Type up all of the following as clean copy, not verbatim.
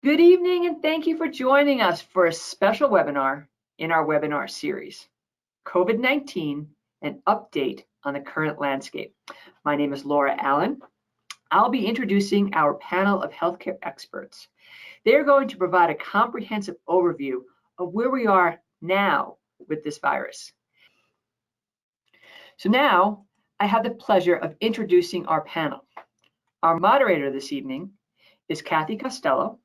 Good evening, and thank you for joining us for a special webinar in our webinar series, COVID-19, an update on the current landscape. My name is Laura Allen. I'll be introducing our panel of healthcare experts. They're going to provide a comprehensive overview of where we are now with this virus. So now I have the pleasure of introducing our panel. Our moderator this evening is Kathy Costello.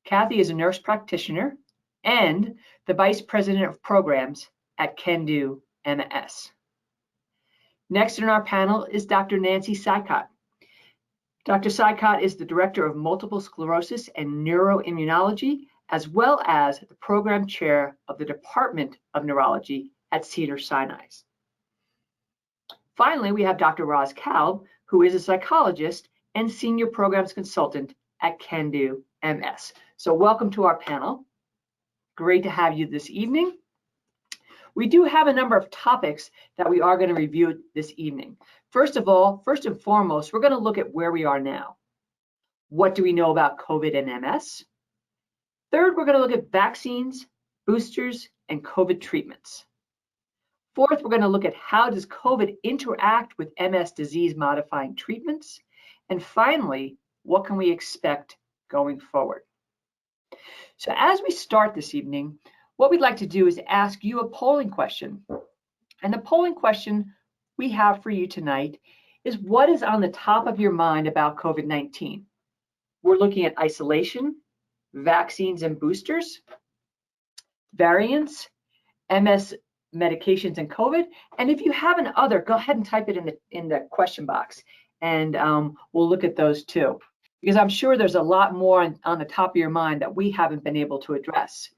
Kathy is a nurse practitioner and the Vice President of Programs at CanDo MS. Next in our panel is Dr. Nancy Sykott. Dr. Sykott is the Director of Multiple Sclerosis and Neuroimmunology, as well as the Program Chair of the Department of Neurology at Cedars-Sinai. Finally, we have Dr. Roz Kalb, who is a psychologist and Senior Programs Consultant at CanDo MS. So welcome to our panel. Great to have you this evening. We do have a number of topics that we are going to review this evening. First of all, first and foremost, we're going to look at where we are now. What do we know about COVID and MS? Third, we're going to look at vaccines, boosters, and COVID treatments. Fourth, we're going to look at how does COVID interact with MS disease-modifying treatments? And finally, what can we expect going forward? So as we start this evening, what we'd like to do is ask you a polling question. And the polling question we have for you tonight is, what is on the top of your mind about COVID-19? We're looking at isolation, vaccines and boosters, variants, MS medications and COVID. And if you have an other, go ahead and type it in the question box, and we'll look at those too, because I'm sure there's a lot more on the top of your mind that we haven't been able to address.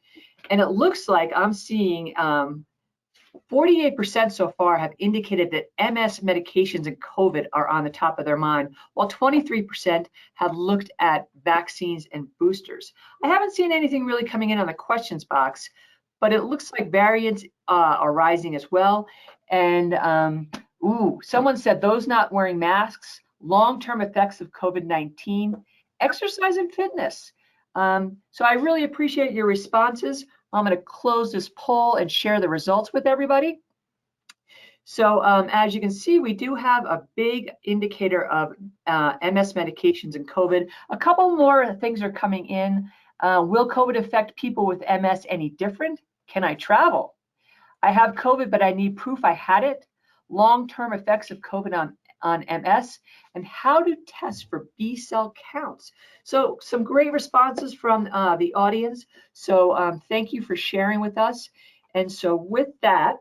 And it looks like I'm seeing 48% so far have indicated that MS medications and COVID are on the top of their mind, while 23% have looked at vaccines and boosters. I haven't seen anything really coming in on the questions box, but it looks like variants are rising as well. And someone said those not wearing masks, long-term effects of COVID-19, exercise and fitness. So I really appreciate your responses. I'm going to close this poll and share the results with everybody. So as you can see, we do have a big indicator of MS medications and COVID. A couple more things are coming in. Will COVID affect people with MS any different? Can I travel? I have COVID, but I need proof I had it. Long-term effects of COVID on MS, and how to test for B cell counts. So some great responses from the audience. So thank you for sharing with us. And so with that,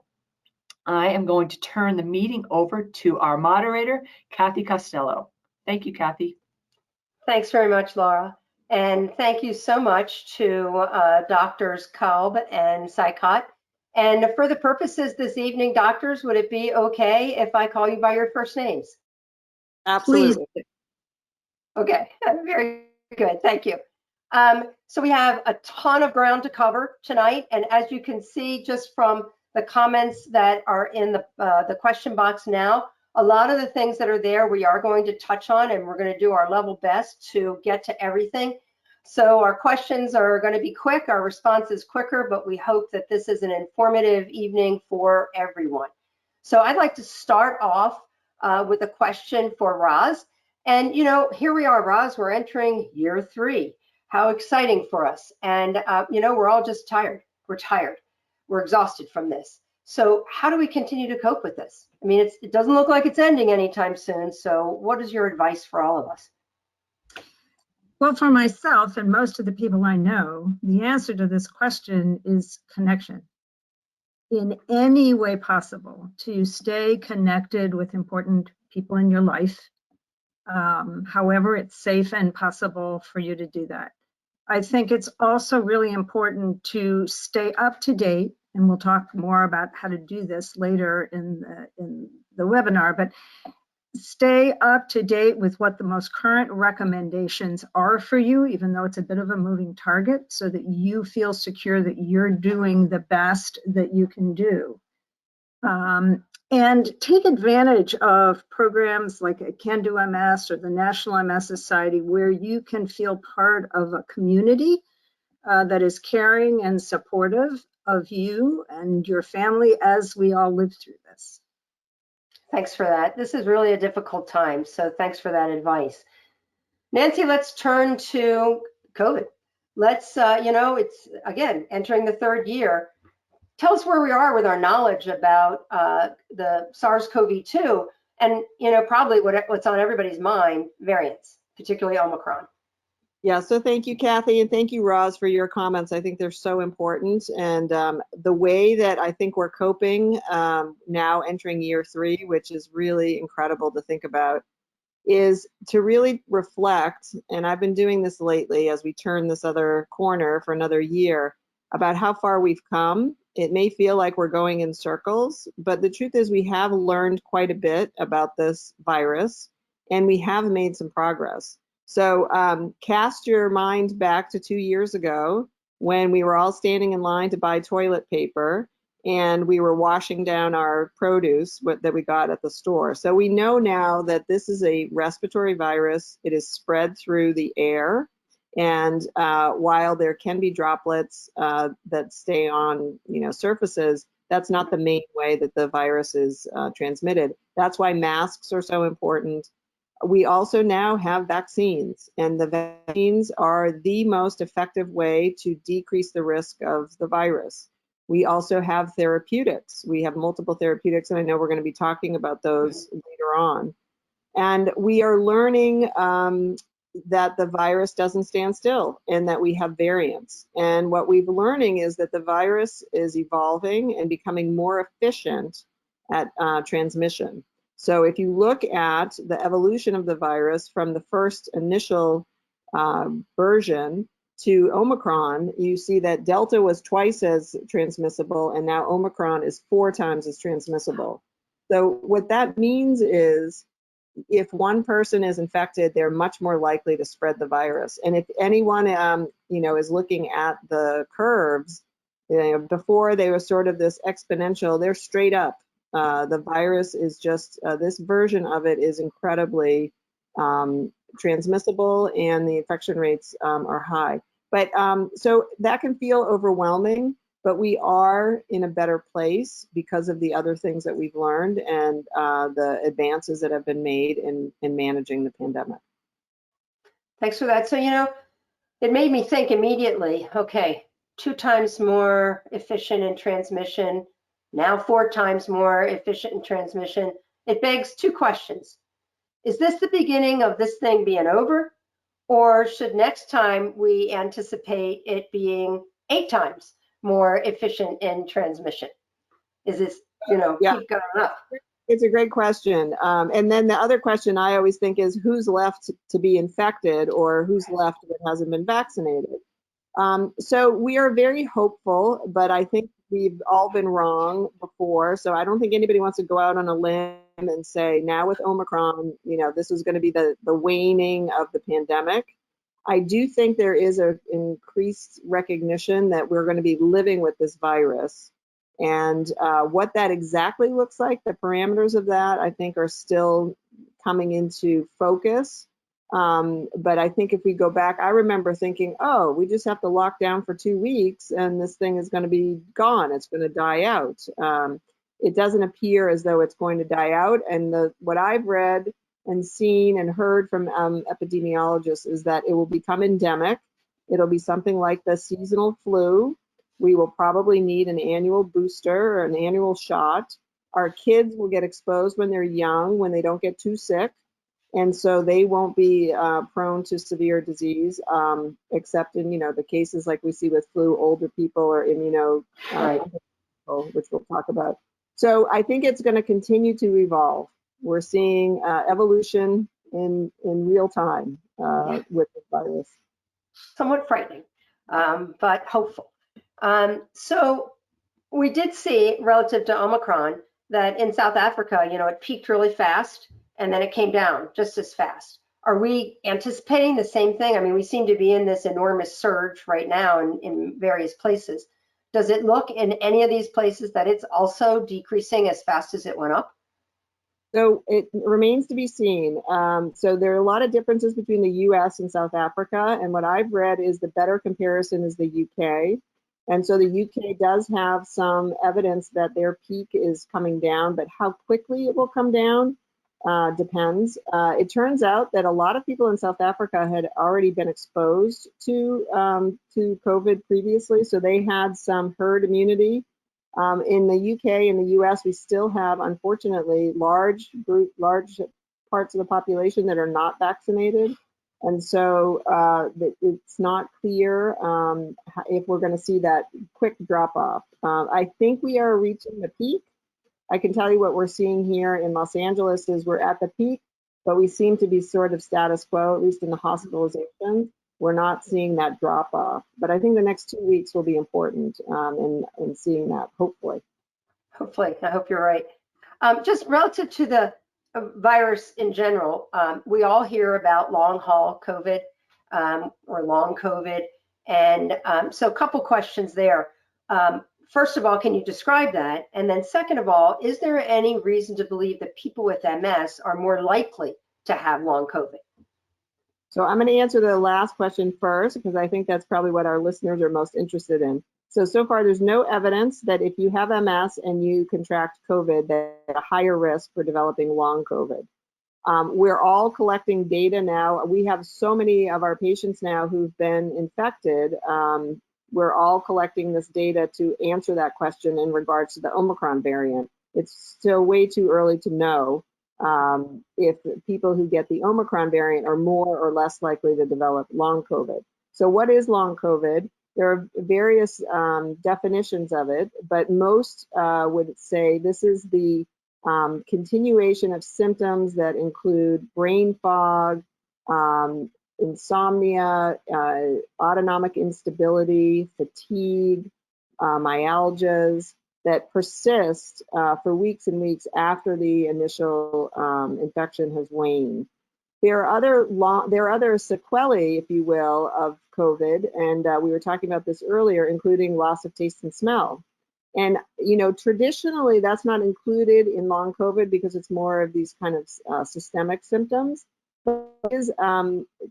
I am going to turn the meeting over to our moderator, Kathy Costello. Thank you, Kathy. Thanks very much, Laura. And thank you so much to Doctors Kalb and Sykott. And for the purposes this evening, doctors, would it be okay if I call you by your first names? Absolutely. Please. Okay, very good, thank you. So we have a ton of ground to cover tonight. And as you can see, just from the comments that are in the question box now, a lot of the things that are there, we are going to touch on, and we're going to do our level best to get to everything. So our questions are going to be quick, our response is quicker, but we hope that this is an informative evening for everyone. So I'd like to start off with a question for Roz. And here we are, Roz, we're entering year 3. How exciting for us. And we're all just tired. We're tired. We're exhausted from this. So how do we continue to cope with this? I mean, it doesn't look like it's ending anytime soon. So what is your advice for all of us? Well, for myself and most of the people I know, the answer to this question is connection. In any way possible, to stay connected with important people in your life, however it's safe and possible for you to do that. I think it's also really important to stay up to date, and we'll talk more about how to do this later in the webinar, but stay up to date with what the most current recommendations are for you, even though it's a bit of a moving target, so that you feel secure that you're doing the best that you can do. And take advantage of programs like a Can Do MS or the National MS Society, where you can feel part of a community that is caring and supportive of you and your family as we all live through this. Thanks for that. This is really a difficult time, so thanks for that advice. Nancy, let's turn to COVID. Let's, it's, again, entering the third year. Tell us where we are with our knowledge about the SARS-CoV-2 and, probably what's on everybody's mind, variants, particularly Omicron. Yeah, so thank you, Kathy, and thank you, Roz, for your comments. I think they're so important. And the way that I think we're coping now entering year 3, which is really incredible to think about, is to really reflect, and I've been doing this lately as we turn this other corner for another year, about how far we've come. It may feel like we're going in circles, but the truth is we have learned quite a bit about this virus, and we have made some progress. So cast your mind back to 2 years ago when we were all standing in line to buy toilet paper and we were washing down our produce that we got at the store. So we know now that this is a respiratory virus. It is spread through the air. And while there can be droplets that stay on surfaces, that's not the main way that the virus is transmitted. That's why masks are so important. We also now have vaccines, and the vaccines are the most effective way to decrease the risk of the virus. We also have therapeutics. We have multiple therapeutics, and I know we're going to be talking about those later on. And we are learning that the virus doesn't stand still and that we have variants. And what we're learning is that the virus is evolving and becoming more efficient at transmission. So if you look at the evolution of the virus from the first initial version to Omicron, you see that Delta was twice as transmissible, and now Omicron is 4 times as transmissible. So what that means is if one person is infected, they're much more likely to spread the virus. And if anyone, is looking at the curves, before they were sort of this exponential, they're straight up. The virus is just, this version of it is incredibly transmissible, and the infection rates are high. But so that can feel overwhelming, but we are in a better place because of the other things that we've learned and the advances that have been made in managing the pandemic. Thanks for that. So, it made me think immediately, okay, 2 times more efficient in transmission, now 4 times more efficient in transmission. It begs 2 questions. Is this the beginning of this thing being over? Or should next time we anticipate it being 8 times more efficient in transmission? Is this, keep going up? It's a great question. And then the other question I always think is who's left to be infected or who's left that hasn't been vaccinated? So we are very hopeful, but I think we've all been wrong before. So I don't think anybody wants to go out on a limb and say, now with Omicron, this is going to be the waning of the pandemic. I do think there is an increased recognition that we're going to be living with this virus. And what that exactly looks like, the parameters of that, I think are still coming into focus. But I think if we go back, I remember thinking, oh, we just have to lock down for 2 weeks and this thing is going to be gone. It's going to die out. It doesn't appear as though it's going to die out. And what I've read and seen and heard from epidemiologists is that it will become endemic. It'll be something like the seasonal flu. We will probably need an annual booster or an annual shot. Our kids will get exposed when they're young, when they don't get too sick. And so they won't be prone to severe disease, except in, the cases like we see with flu, older people or which we'll talk about. So I think it's going to continue to evolve. We're seeing evolution in real time with the virus. Somewhat frightening, but hopeful. So we did see relative to Omicron that in South Africa, it peaked really fast and then it came down just as fast. Are we anticipating the same thing? I mean, we seem to be in this enormous surge right now in various places. Does it look in any of these places that it's also decreasing as fast as it went up? So it remains to be seen. So there are a lot of differences between the US and South Africa. And what I've read is the better comparison is the UK. And so the UK does have some evidence that their peak is coming down, but how quickly it will come down depends. It turns out that a lot of people in South Africa had already been exposed to COVID previously, so they had some herd immunity. In the UK and the US, we still have, unfortunately, large parts of the population that are not vaccinated. And so it's not clear if we're going to see that quick drop off. I think we are reaching the peak. I can tell you what we're seeing here in Los Angeles is we're at the peak, but we seem to be sort of status quo, at least in the hospitalization. We're not seeing that drop off, but I think the next 2 weeks will be important in seeing that, hopefully. Hopefully, I hope you're right. Just relative to the virus in general, we all hear about long haul COVID or long COVID. And so a couple questions there. First of all, can you describe that? And then second of all, is there any reason to believe that people with MS are more likely to have long COVID? So I'm going to answer the last question first, because I think that's probably what our listeners are most interested in. So far, there's no evidence that if you have MS and you contract COVID, that a higher risk for developing long COVID. We're all collecting data now. We have so many of our patients now who've been infected. We're all collecting this data to answer that question in regards to the Omicron variant. It's still way too early to know if people who get the Omicron variant are more or less likely to develop long COVID. So what is long COVID? There are various definitions of it, but most would say this is the continuation of symptoms that include brain fog, insomnia, autonomic instability, fatigue, myalgias that persist for weeks and weeks after the initial infection has waned. There are other sequelae, if you will, of COVID, and we were talking about this earlier, including loss of taste and smell. And traditionally, that's not included in long COVID because it's more of these kind of systemic symptoms. But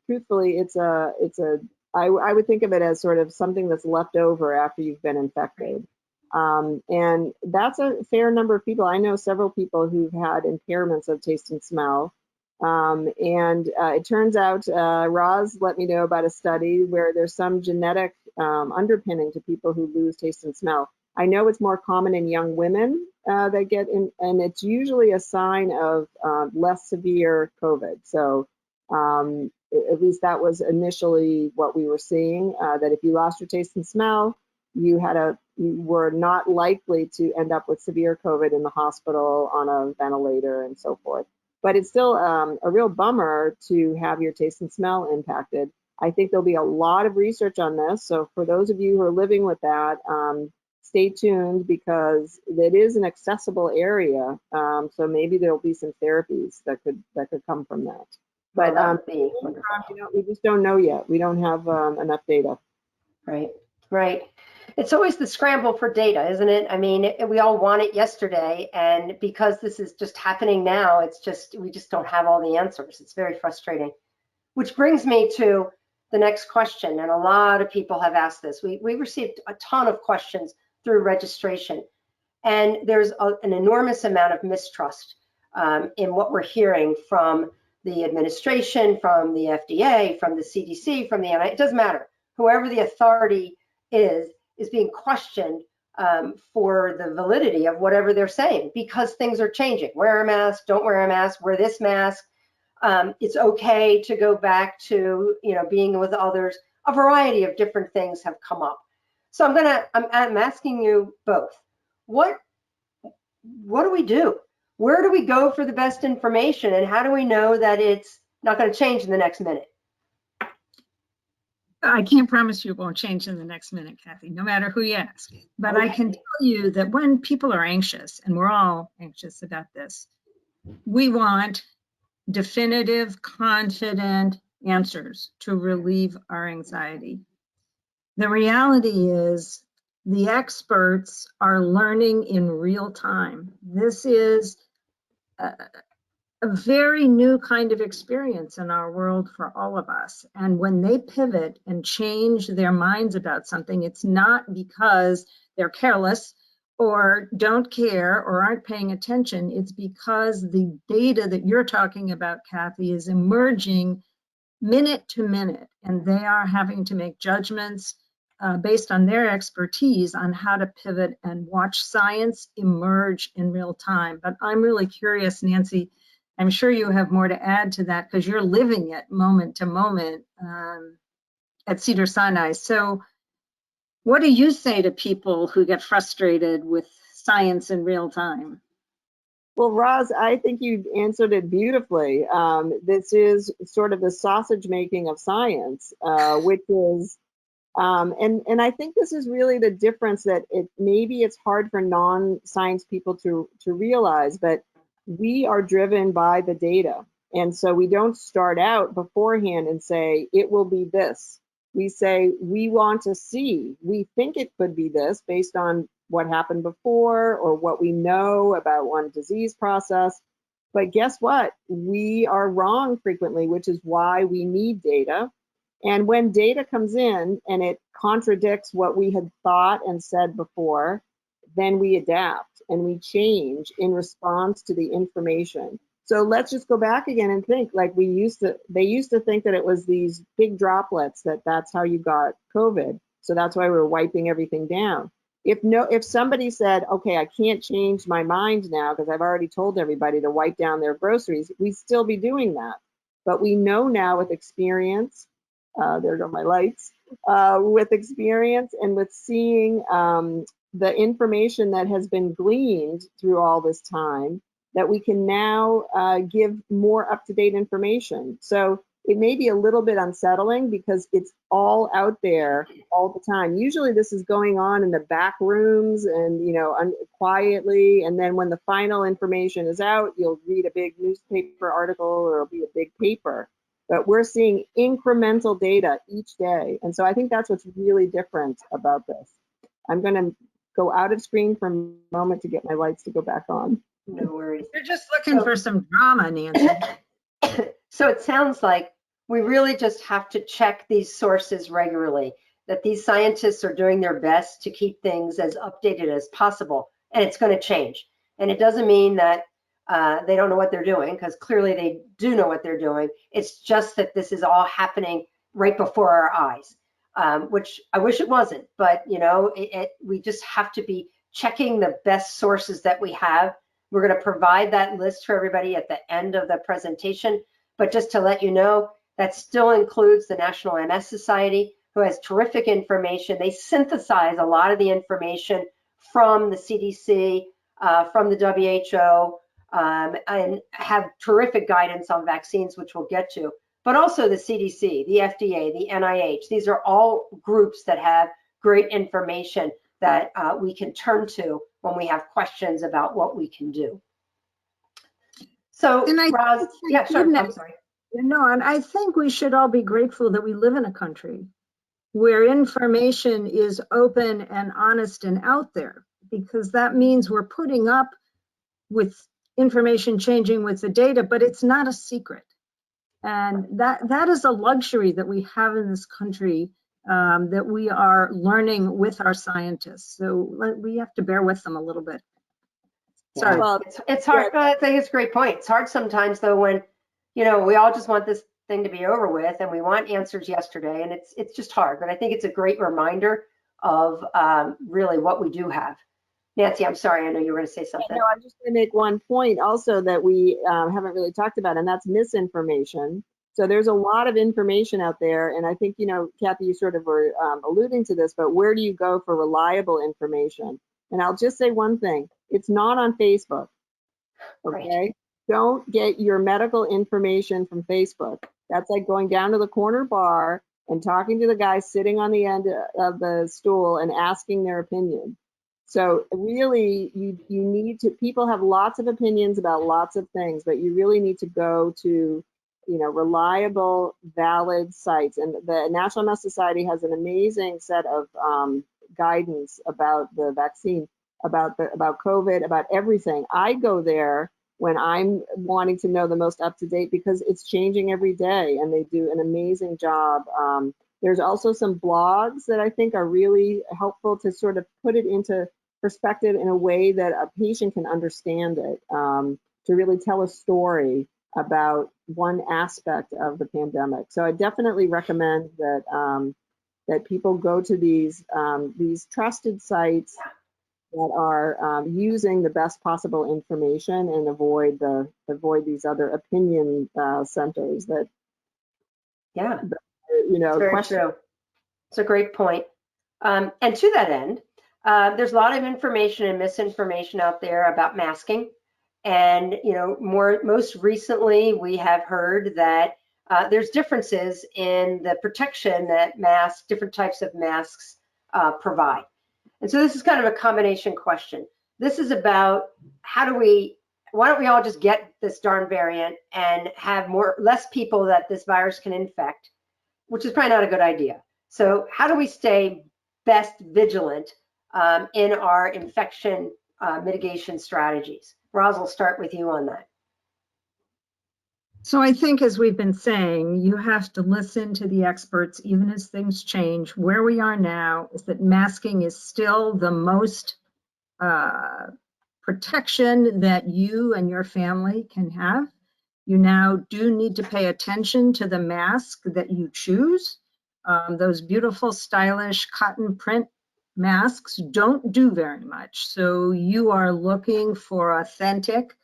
truthfully, I would think of it as sort of something that's left over after you've been infected. And that's a fair number of people. I know several people who've had impairments of taste and smell. It turns out, Roz let me know about a study where there's some genetic underpinning to people who lose taste and smell. I know it's more common in young women that get in, and it's usually a sign of less severe COVID. So at least that was initially what we were seeing, that if you lost your taste and smell, you were not likely to end up with severe COVID in the hospital on a ventilator and so forth. But it's still a real bummer to have your taste and smell impacted. I think there'll be a lot of research on this. So for those of you who are living with that, stay tuned because it is an accessible area. So maybe there'll be some therapies that could come from that. But we just don't know yet. We don't have enough data. Right. It's always the scramble for data, isn't it? I mean, we all want it yesterday, and because this is just happening now, we just don't have all the answers. It's very frustrating. Which brings me to the next question, and a lot of people have asked this. We received a ton of questions through registration, and there's an enormous amount of mistrust in what we're hearing from the administration, from the FDA, from the CDC, from the NIH. It doesn't matter. Whoever the authority is being questioned for the validity of whatever they're saying because things are changing. Wear a mask, don't wear a mask, wear this mask. It's okay to go back to being with others. A variety of different things have come up. So I'm asking you both, what do we do? Where do we go for the best information, and how do we know that it's not going to change in the next minute? I can't promise you it won't change in the next minute, Kathy, no matter who you ask. But okay. I can tell you that when people are anxious, and we're all anxious about this, we want definitive, confident answers to relieve our anxiety. The reality is the experts are learning in real time. This is a very new kind of experience in our world for all of us. And when they pivot and change their minds about something, it's not because they're careless or don't care or aren't paying attention. It's because the data that you're talking about, Kathy, is emerging minute to minute, and they are having to make judgments based on their expertise on how to pivot and watch science emerge in real time. But I'm really curious, Nancy, I'm sure you have more to add to that because you're living it moment to moment at Cedars-Sinai. So what do you say to people who get frustrated with science in real time? Well, Roz, I think you answered it beautifully. This is sort of the sausage making of science, which is, and I think this is really the difference that maybe it's hard for non-science people to realize, but we are driven by the data. And so we don't start out beforehand and say, it will be this. We say, we want to see, we think it could be this based on what happened before or what we know about one disease process. But guess what? We are wrong frequently, which is why we need data. And when data comes in and it contradicts what we had thought and said before, then we adapt and we change in response to the information. So let's just go back again and think like they used to think that it was these big droplets, that's how you got COVID. So that's why we were wiping everything down. If somebody said, okay, I can't change my mind now because I've already told everybody to wipe down their groceries, we'd still be doing that. But we know now with experience, there go my lights, with experience and with seeing the information that has been gleaned through all this time, that we can now give more up-to-date information. So it may be a little bit unsettling because it's all out there all the time. Usually this is going on in the back rooms and, quietly. And then when the final information is out, you'll read a big newspaper article or it'll be a big paper. But we're seeing incremental data each day. And so I think that's what's really different about this. I'm going to go out of screen for a moment to get my lights to go back on. No worries. You're just looking for some drama, Nancy. So it sounds like we really just have to check these sources regularly, that these scientists are doing their best to keep things as updated as possible, and it's going to change. And it doesn't mean that they don't know what they're doing, because clearly they do know what they're doing. It's just that this is all happening right before our eyes, which I wish it wasn't, but we just have to be checking the best sources that we have. We're going to provide that list for everybody at the end of the presentation, but just to let you know, that still includes the National MS Society, who has terrific information. They synthesize a lot of the information from the CDC, from the WHO, and have terrific guidance on vaccines, which we'll get to. But also the CDC, the FDA, the NIH. These are all groups that have great information that we can turn to when we have questions about what we can do. So, Roz, yeah, sure, I'm sorry. No, and I think we should all be grateful that we live in a country where information is open and honest and out there, because that means we're putting up with information changing with the data, but it's not a secret. And that is a luxury that we have in this country, that we are learning with our scientists. So we have to bear with them a little bit. Sorry. Well, it's hard. I think it's a great point. It's hard sometimes, though, when we all just want this thing to be over with and we want answers yesterday, and it's just hard. But I think it's a great reminder of really what we do have. Nancy, I'm sorry, I know you were going to say something. No, I'm just going to make one point also that we haven't really talked about, and that's misinformation. So there's a lot of information out there, and I think, Kathy, you sort of were alluding to this, but where do you go for reliable information? And I'll just say one thing, it's not on Facebook, okay? Right. Don't get your medical information from Facebook. That's like going down to the corner bar and talking to the guy sitting on the end of the stool and asking their opinion. So really, you need to, people have lots of opinions about lots of things, but you really need to go to, reliable, valid sites. And the National MS Society has an amazing set of guidance about the vaccine, about COVID, about everything. I go there when I'm wanting to know the most up to date because it's changing every day, and they do an amazing job. There's also some blogs that I think are really helpful to sort of put it into perspective in a way that a patient can understand it, to really tell a story about one aspect of the pandemic. So I definitely recommend that that people go to these trusted sites that are using the best possible information and avoid these other opinion centers that, Yeah, you know, very question. true. It's a great point. And to that end, there's a lot of information and misinformation out there about masking. And, you know, most recently, we have heard that there's differences in the protection that different types of masks provide. And so this is kind of a combination question. This is about why don't we all just get this darn variant and have less people that this virus can infect, which is probably not a good idea. So how do we stay best vigilant in our infection mitigation strategies? Roz, will start with you on that. So I think, as we've been saying, you have to listen to the experts, even as things change. Where we are now is that masking is still the most protection that you and your family can have. You now do need to pay attention to the mask that you choose. Those beautiful, stylish cotton print masks don't do very much. So you are looking for authentic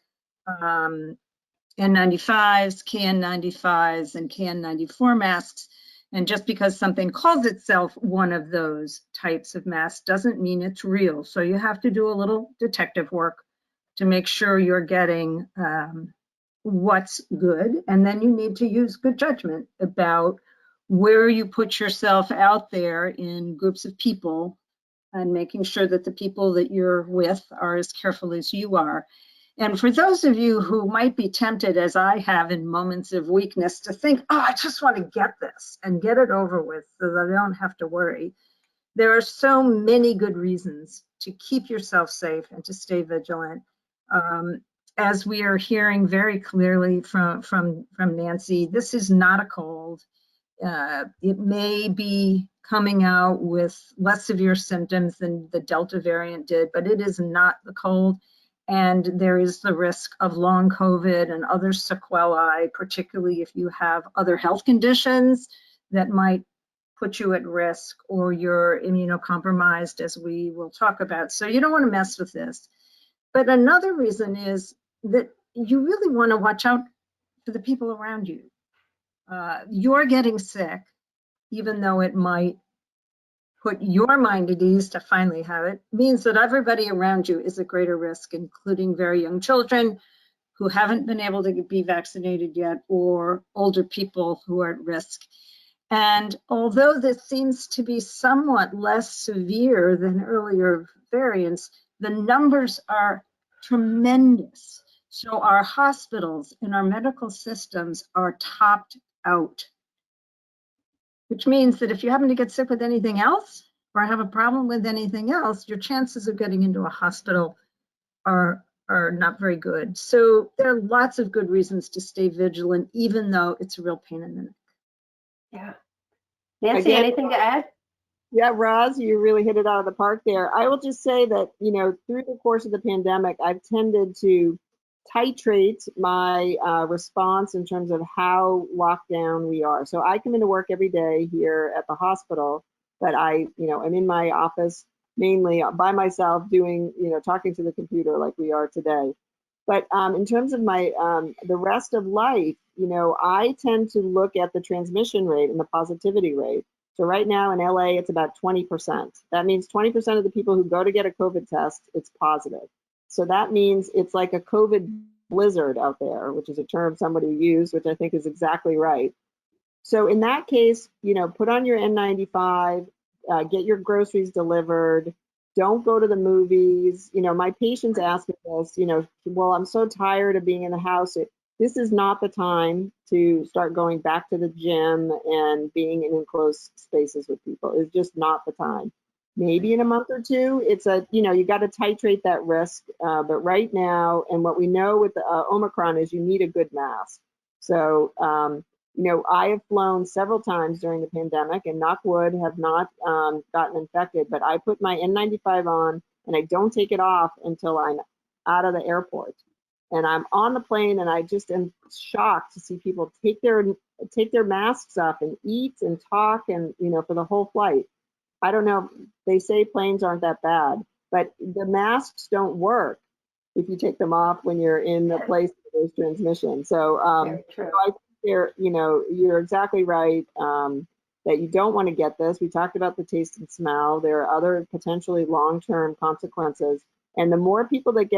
N95s, KN95s, and KN94 masks. And just because something calls itself one of those types of masks doesn't mean it's real. So you have to do a little detective work to make sure you're getting what's good. And then you need to use good judgment about where you put yourself out there in groups of people and making sure that the people that you're with are as careful as you are. And for those of you who might be tempted, as I have in moments of weakness, to think, oh, I just want to get this and get it over with so that I don't have to worry, there are so many good reasons to keep yourself safe and to stay vigilant. As we are hearing very clearly from Nancy, this is not a cold. It may be coming out with less severe symptoms than the Delta variant did, but it is not the cold. And there is the risk of long COVID and other sequelae, particularly if you have other health conditions that might put you at risk, or you're immunocompromised, as we will talk about. So you don't want to mess with this. But another reason is that you really want to watch out for the people around you. You're getting sick, even though it might put your mind at ease to finally have it, means that everybody around you is at greater risk, including very young children who haven't been able to be vaccinated yet, or older people who are at risk. And although this seems to be somewhat less severe than earlier variants, the numbers are tremendous. So our hospitals and our medical systems are topped out, which means that if you happen to get sick with anything else or have a problem with anything else, your chances of getting into a hospital are not very good. So there are lots of good reasons to stay vigilant, even though it's a real pain in the neck. Yeah. Nancy, anything to add? Yeah, Roz, you really hit it out of the park there. I will just say that, you know, through the course of the pandemic, I've tended to titrate my response in terms of how locked down we are. So I come into work every day here at the hospital, but I'm in my office mainly by myself doing, talking to the computer like we are today. But in terms of my the rest of life, I tend to look at the transmission rate and the positivity rate. So right now in LA, it's about 20%. That means 20% of the people who go to get a COVID test, it's positive. So that means it's like a COVID blizzard out there, which is a term somebody used, which I think is exactly right. So in that case, put on your N95, get your groceries delivered, don't go to the movies. My patients ask me this, well, I'm so tired of being in the house. This is not the time to start going back to the gym and being in enclosed spaces with people. It's just not the time. maybe in a month or two. It's you got to titrate that risk. But right now, and what we know with the Omicron is you need a good mask. So, I have flown several times during the pandemic, and knock wood, have not gotten infected, but I put my N95 on and I don't take it off until I'm out of the airport. And I'm on the plane, and I just am shocked to see people take their masks off and eat and talk, and for the whole flight. I don't know. They say planes aren't that bad, but the masks don't work if you take them off when you're in the place where there's transmission. So, Very true. I think you're exactly right that you don't want to get this. We talked about the taste and smell. There are other potentially long-term consequences. And the more people that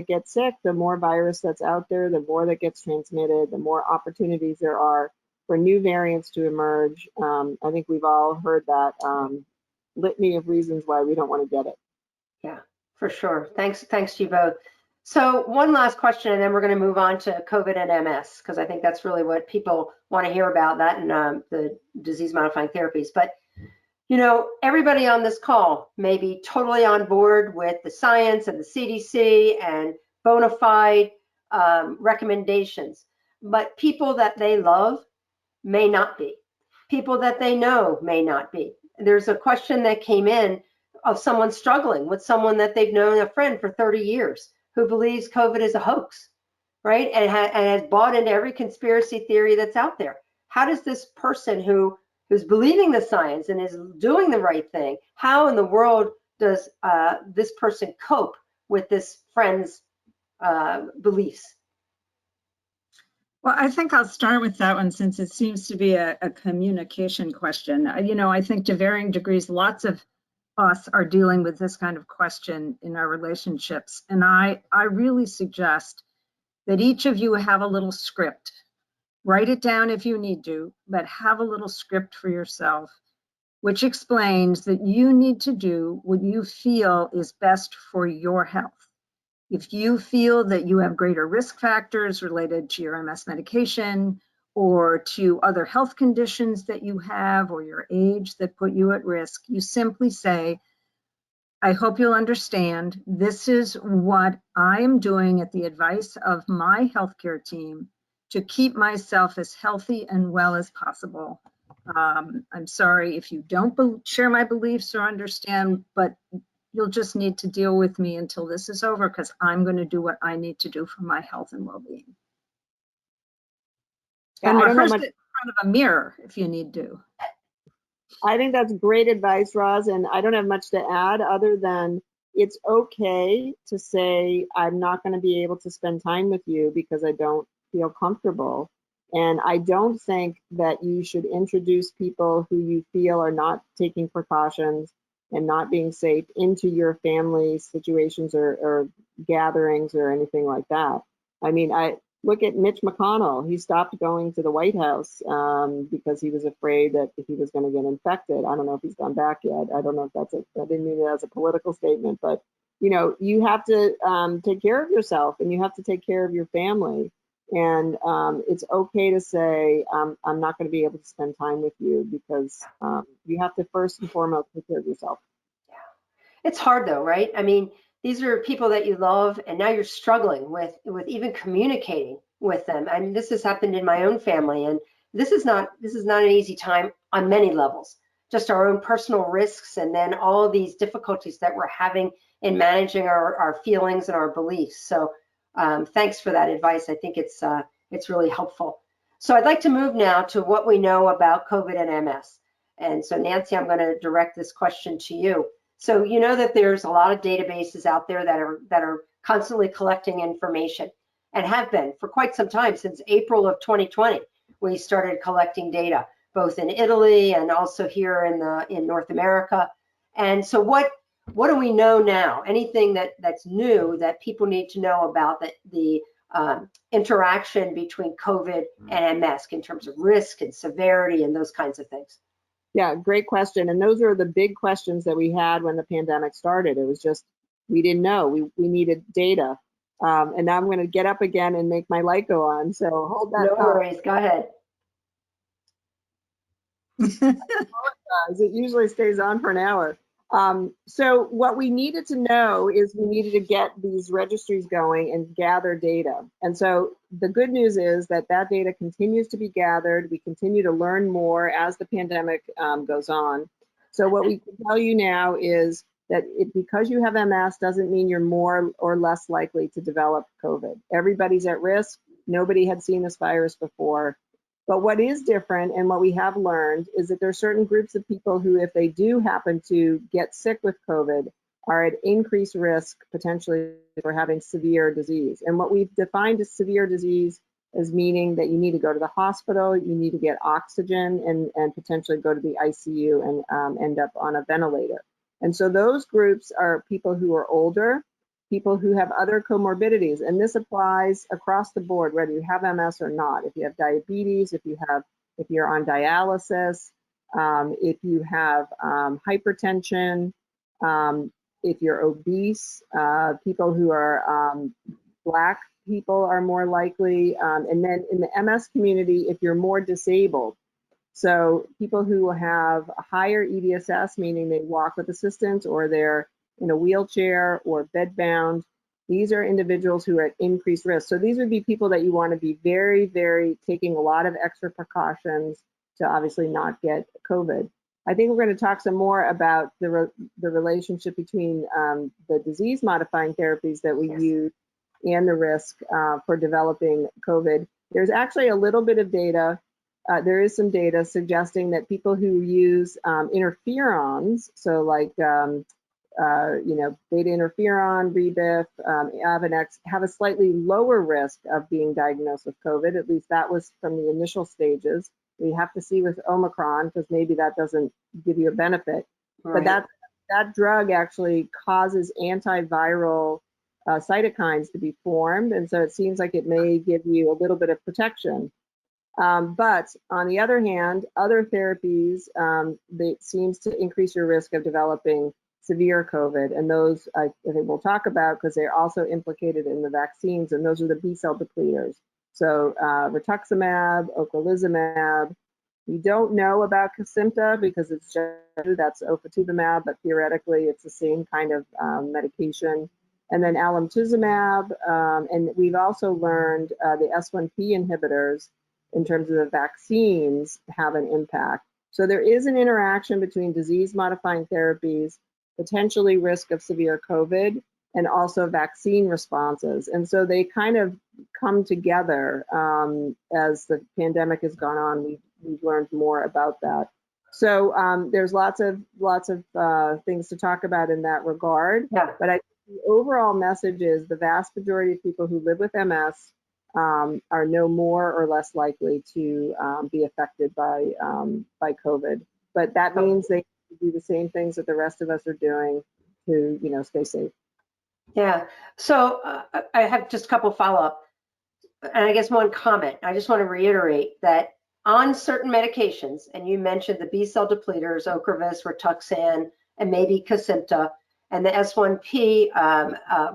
get sick, the more virus that's out there, the more that gets transmitted, the more opportunities there are for new variants to emerge. I think we've all heard that litany of reasons why we don't want to get it. Yeah, for sure. Thanks to you both. So one last question, and then we're going to move on to COVID and MS, because I think that's really what people want to hear about, that and the disease-modifying therapies. But everybody on this call may be totally on board with the science and the CDC and bona fide recommendations, but people that they love may not be. People that they know may not be. There's a question that came in of someone struggling with someone that they've known, a friend for 30 years, who believes COVID is a hoax, right? And has bought into every conspiracy theory that's out there. How does this person who's believing the science and is doing the right thing, how in the world does this person cope with this friend's beliefs? Well, I think I'll start with that one, since it seems to be a communication question. I think to varying degrees, lots of us are dealing with this kind of question in our relationships. And I really suggest that each of you have a little script. Write it down if you need to, but have a little script for yourself, which explains that you need to do what you feel is best for your health. If you feel that you have greater risk factors related to your MS medication or to other health conditions that you have or your age that put you at risk, you simply say, I hope you'll understand, this is what I am doing at the advice of my healthcare team to keep myself as healthy and well as possible. I'm sorry if you don't share my beliefs or understand, but you'll just need to deal with me until this is over, because I'm going to do what I need to do for my health and well-being. Yeah, And I don't know rehearse much. it in front of a mirror if you need to. I think that's great advice, Roz, and I don't have much to add other than it's okay to say, I'm not going to be able to spend time with you because I don't feel comfortable. And I don't think that you should introduce people who you feel are not taking precautions and not being safe into your family situations or gatherings or anything like that. I mean, I look at Mitch McConnell. He stopped going to the White House because he was afraid that he was going to get infected. I don't know if he's gone back yet. I don't know if I didn't mean it as a political statement, but you have to take care of yourself and you have to take care of your family. And it's okay to say, I'm not going to be able to spend time with you because you have to first and foremost take care of yourself. Yeah. It's hard though, right? I mean, these are people that you love, and now you're struggling with even communicating with them. I mean, this has happened in my own family, and this is not an easy time on many levels. Just our own personal risks, and then all of these difficulties that we're having in managing our feelings and our beliefs. So thanks for that advice. I think it's really helpful. So I'd like to move now to what we know about COVID and MS. And so Nancy, I'm going to direct this question to you. So you know that there's a lot of databases out there that are constantly collecting information, and have been for quite some time. Since April of 2020, we started collecting data, both in Italy and also here in North America. And so what do we know now? Anything that's new that people need to know about the interaction between COVID and MS in terms of risk and severity and those kinds of things? Yeah, great question. And those are the big questions that we had when the pandemic started. It was just, we didn't know. We needed data. And now I'm going to get up again and make my light go on. So hold that. No worries. Go ahead. It usually stays on for an hour. So what we needed to know is we needed to get these registries going and gather data. And so the good news is that that data continues to be gathered. We continue to learn more as the pandemic goes on. So what we can tell you now is that because you have MS doesn't mean you're more or less likely to develop COVID. Everybody's at risk. Nobody had seen this virus before. But what is different and what we have learned is that there are certain groups of people who, if they do happen to get sick with COVID, are at increased risk potentially for having severe disease. And what we've defined as severe disease as meaning that you need to go to the hospital, you need to get oxygen and potentially go to the ICU and end up on a ventilator. And so those groups are people who are older, people who have other comorbidities, and this applies across the board, whether you have MS or not. If you have diabetes, if you're on dialysis, if you have hypertension, if you're obese, people who are Black people are more likely, and then in the MS community, if you're more disabled. So people who have a higher EDSS, meaning they walk with assistance or they're in a wheelchair or bedbound, these are individuals who are at increased risk. So these would be people that you want to be very, very taking a lot of extra precautions to obviously not get COVID. I think we're going to talk some more about the relationship between the disease-modifying therapies that we use and the risk for developing COVID. There's actually a little bit of data. There is some data suggesting that people who use interferons, so like beta interferon, Rebif, Avonex, have a slightly lower risk of being diagnosed with COVID. At least that was from the initial stages. We have to see with Omicron because maybe that doesn't give you a benefit. Right. But that drug actually causes antiviral cytokines to be formed, and so it seems like it may give you a little bit of protection. But on the other hand, other therapies, it seems to increase your risk of developing severe COVID, and those I think we'll talk about because they're also implicated in the vaccines, and those are the B-cell depleters. So rituximab, ocrelizumab. We don't know about Kesimpta because it's just, that's ofatumumab, but theoretically it's the same kind of medication. And then alemtuzumab, and we've also learned the S1P inhibitors in terms of the vaccines have an impact. So there is an interaction between disease-modifying therapies, potentially risk of severe COVID, and also vaccine responses. And so they kind of come together as the pandemic has gone on. We've learned more about that. So there's lots of things to talk about in that regard. Yeah. But I think the overall message is the vast majority of people who live with MS are no more or less likely to be affected by COVID. But that means they do the same things that the rest of us are doing to, stay safe. Yeah. So I have just a couple follow-up, and I guess one comment. I just want to reiterate that on certain medications, and you mentioned the B-cell depleters, Ocrevus, Rituxan, and maybe Kesimpta, and the S1P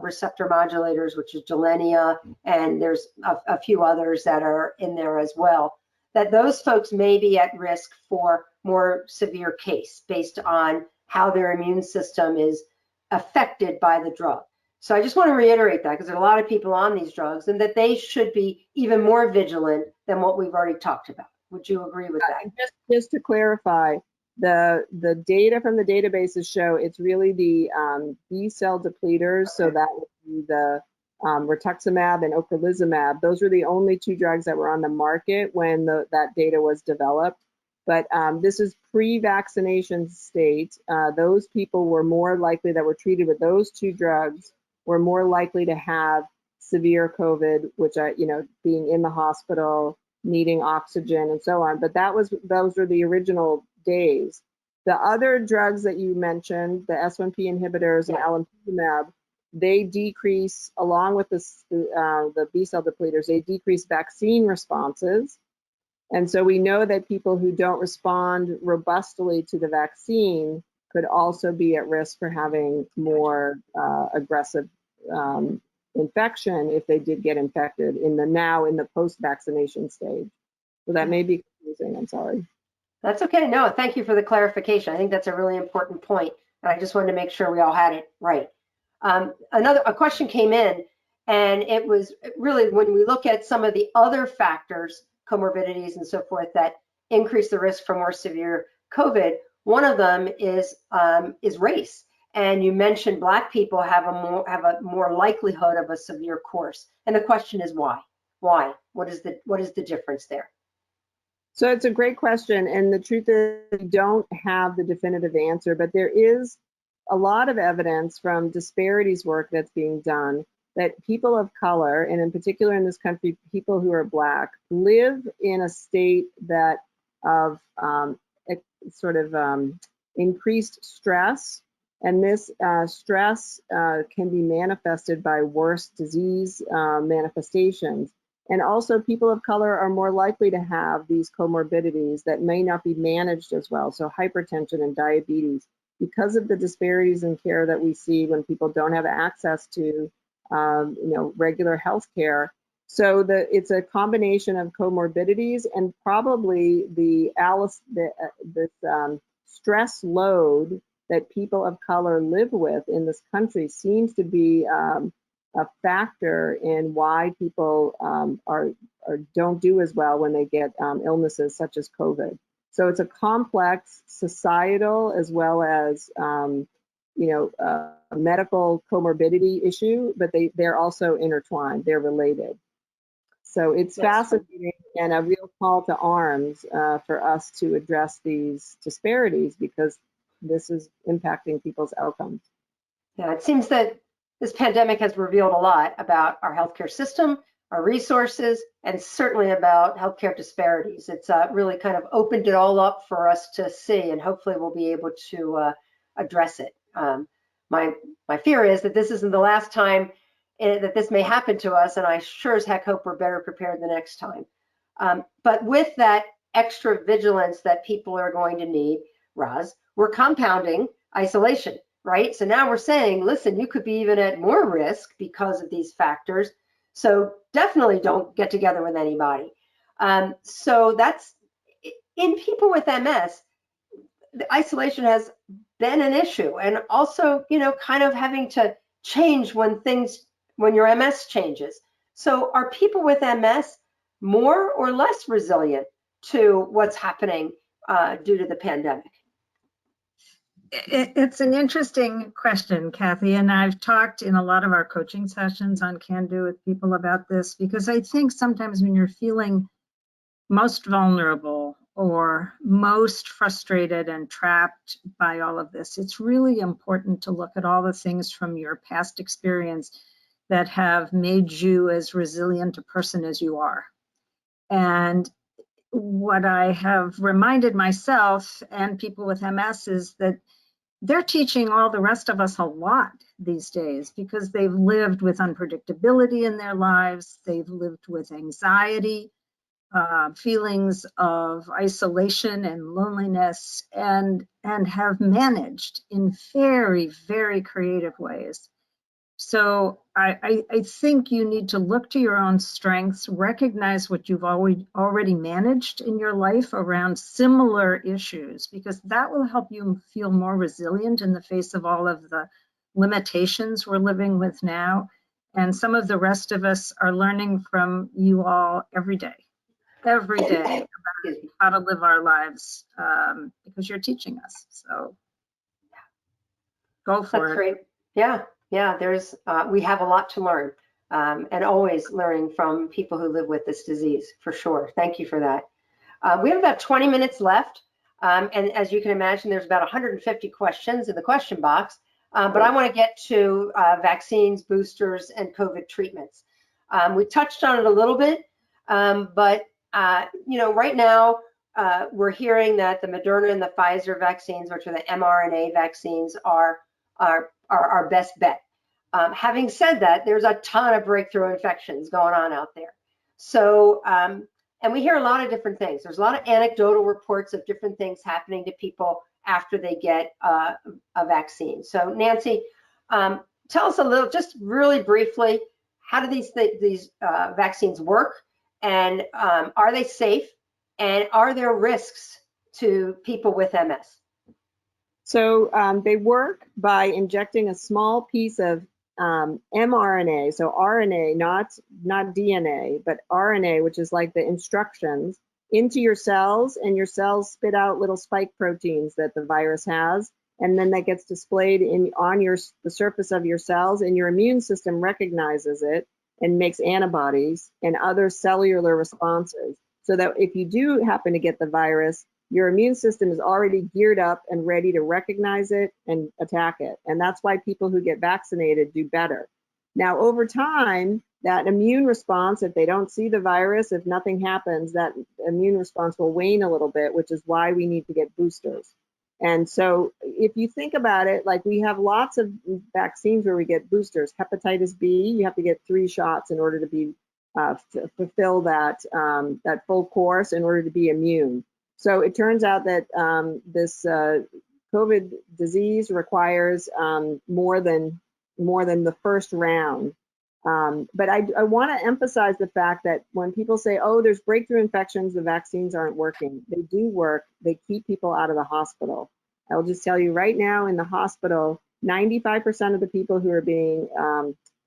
receptor modulators, which is Gilenya, and there's a few others that are in there as well, that those folks may be at risk for more severe case based on how their immune system is affected by the drug. So I just want to reiterate that because there are a lot of people on these drugs and that they should be even more vigilant than what we've already talked about. Would you agree with that? Just to clarify, the data from the databases show it's really the B-cell depleters, so that would be the rituximab and ocrelizumab. Those were the only two drugs that were on the market when that data was developed. But this is pre-vaccination state. Those people were more likely that were treated with those two drugs were more likely to have severe COVID, which are, being in the hospital, needing oxygen and so on. But those were the original days. The other drugs that you mentioned, the S1P inhibitors and alemtuzumab, they decrease, along with the B-cell depleters, they decrease vaccine responses. And so we know that people who don't respond robustly to the vaccine could also be at risk for having more aggressive infection if they did get infected in the post-vaccination stage. So that may be confusing, I'm sorry. That's okay. No, thank you for the clarification. I think that's a really important point And I just wanted to make sure we all had it right. A question came in, and it was really when we look at some of the other factors, comorbidities and so forth, that increase the risk for more severe COVID. One of them is race. And you mentioned Black people have a more likelihood of a severe course. And the question is why? Why? What is the difference there? So it's a great question, and the truth is we don't have the definitive answer, but there is a lot of evidence from disparities work that's being done that people of color, and in particular in this country, people who are Black, live in a state that of increased stress, and this stress can be manifested by worse disease manifestations. And also people of color are more likely to have these comorbidities that may not be managed as well. So hypertension and diabetes, because of the disparities in care that we see when people don't have access to regular health care. So it's a combination of comorbidities and probably the stress load that people of color live with in this country seems to be a factor in why people don't do as well when they get illnesses such as COVID. So it's a complex societal as well as a medical comorbidity issue, but they're also intertwined, they're related. So it's fascinating and a real call to arms for us to address these disparities because this is impacting people's outcomes. Yeah, it seems that this pandemic has revealed a lot about our healthcare system, our resources, and certainly about healthcare disparities. It's really kind of opened it all up for us to see, and hopefully we'll be able to address it. My fear is that this isn't the last time that this may happen to us, and I sure as heck hope we're better prepared the next time. But with that extra vigilance that people are going to need, Roz, we're compounding isolation, right? So now we're saying, listen, you could be even at more risk because of these factors. So definitely don't get together with anybody. So that's, in people with MS, the isolation has been an issue, and also, kind of having to change when your MS changes. So are people with MS more or less resilient to what's happening due to the pandemic? It's an interesting question, Kathy, and I've talked in a lot of our coaching sessions on Can Do with people about this, because I think sometimes when you're feeling most vulnerable or most frustrated and trapped by all of this, it's really important to look at all the things from your past experience that have made you as resilient a person as you are. And what I have reminded myself and people with MS is that they're teaching all the rest of us a lot these days because they've lived with unpredictability in their lives. They've lived with anxiety, feelings of isolation and loneliness, and have managed in very, very creative ways. So I think you need to look to your own strengths, recognize what you've already managed in your life around similar issues, because that will help you feel more resilient in the face of all of the limitations we're living with now. And some of the rest of us are learning from you all every day about how to live our lives because you're teaching us. So go for it. That's great. Yeah, there's we have a lot to learn, and always learning from people who live with this disease, for sure. Thank you for that. We have about 20 minutes left, and as you can imagine, there's about 150 questions in the question box, but I want to get to vaccines, boosters, and COVID treatments. We touched on it a little bit, but right now we're hearing that the Moderna and the Pfizer vaccines, which are the mRNA vaccines, are our best bet. Having said that, there's a ton of breakthrough infections going on out there. So, and we hear a lot of different things. There's a lot of anecdotal reports of different things happening to people after they get a vaccine. So Nancy, tell us a little, just really briefly, how do these vaccines work, and are they safe, and are there risks to people with MS? So they work by injecting a small piece of mRNA, so RNA, not DNA, but RNA, which is like the instructions, into your cells, and your cells spit out little spike proteins that the virus has, and then that gets displayed on the surface of your cells, and your immune system recognizes it and makes antibodies and other cellular responses, so that if you do happen to get the virus, your immune system is already geared up and ready to recognize it and attack it. And that's why people who get vaccinated do better. Now, over time, that immune response, if they don't see the virus, if nothing happens, that immune response will wane a little bit, which is why we need to get boosters. And so if you think about it, like we have lots of vaccines where we get boosters. Hepatitis B, you have to get 3 shots in order to be to fulfill that full course in order to be immune. So it turns out that this COVID disease requires more than the first round. But I want to emphasize the fact that when people say, oh, there's breakthrough infections, the vaccines aren't working. They do work. They keep people out of the hospital. I'll just tell you right now, in the hospital, 95% of the people who are being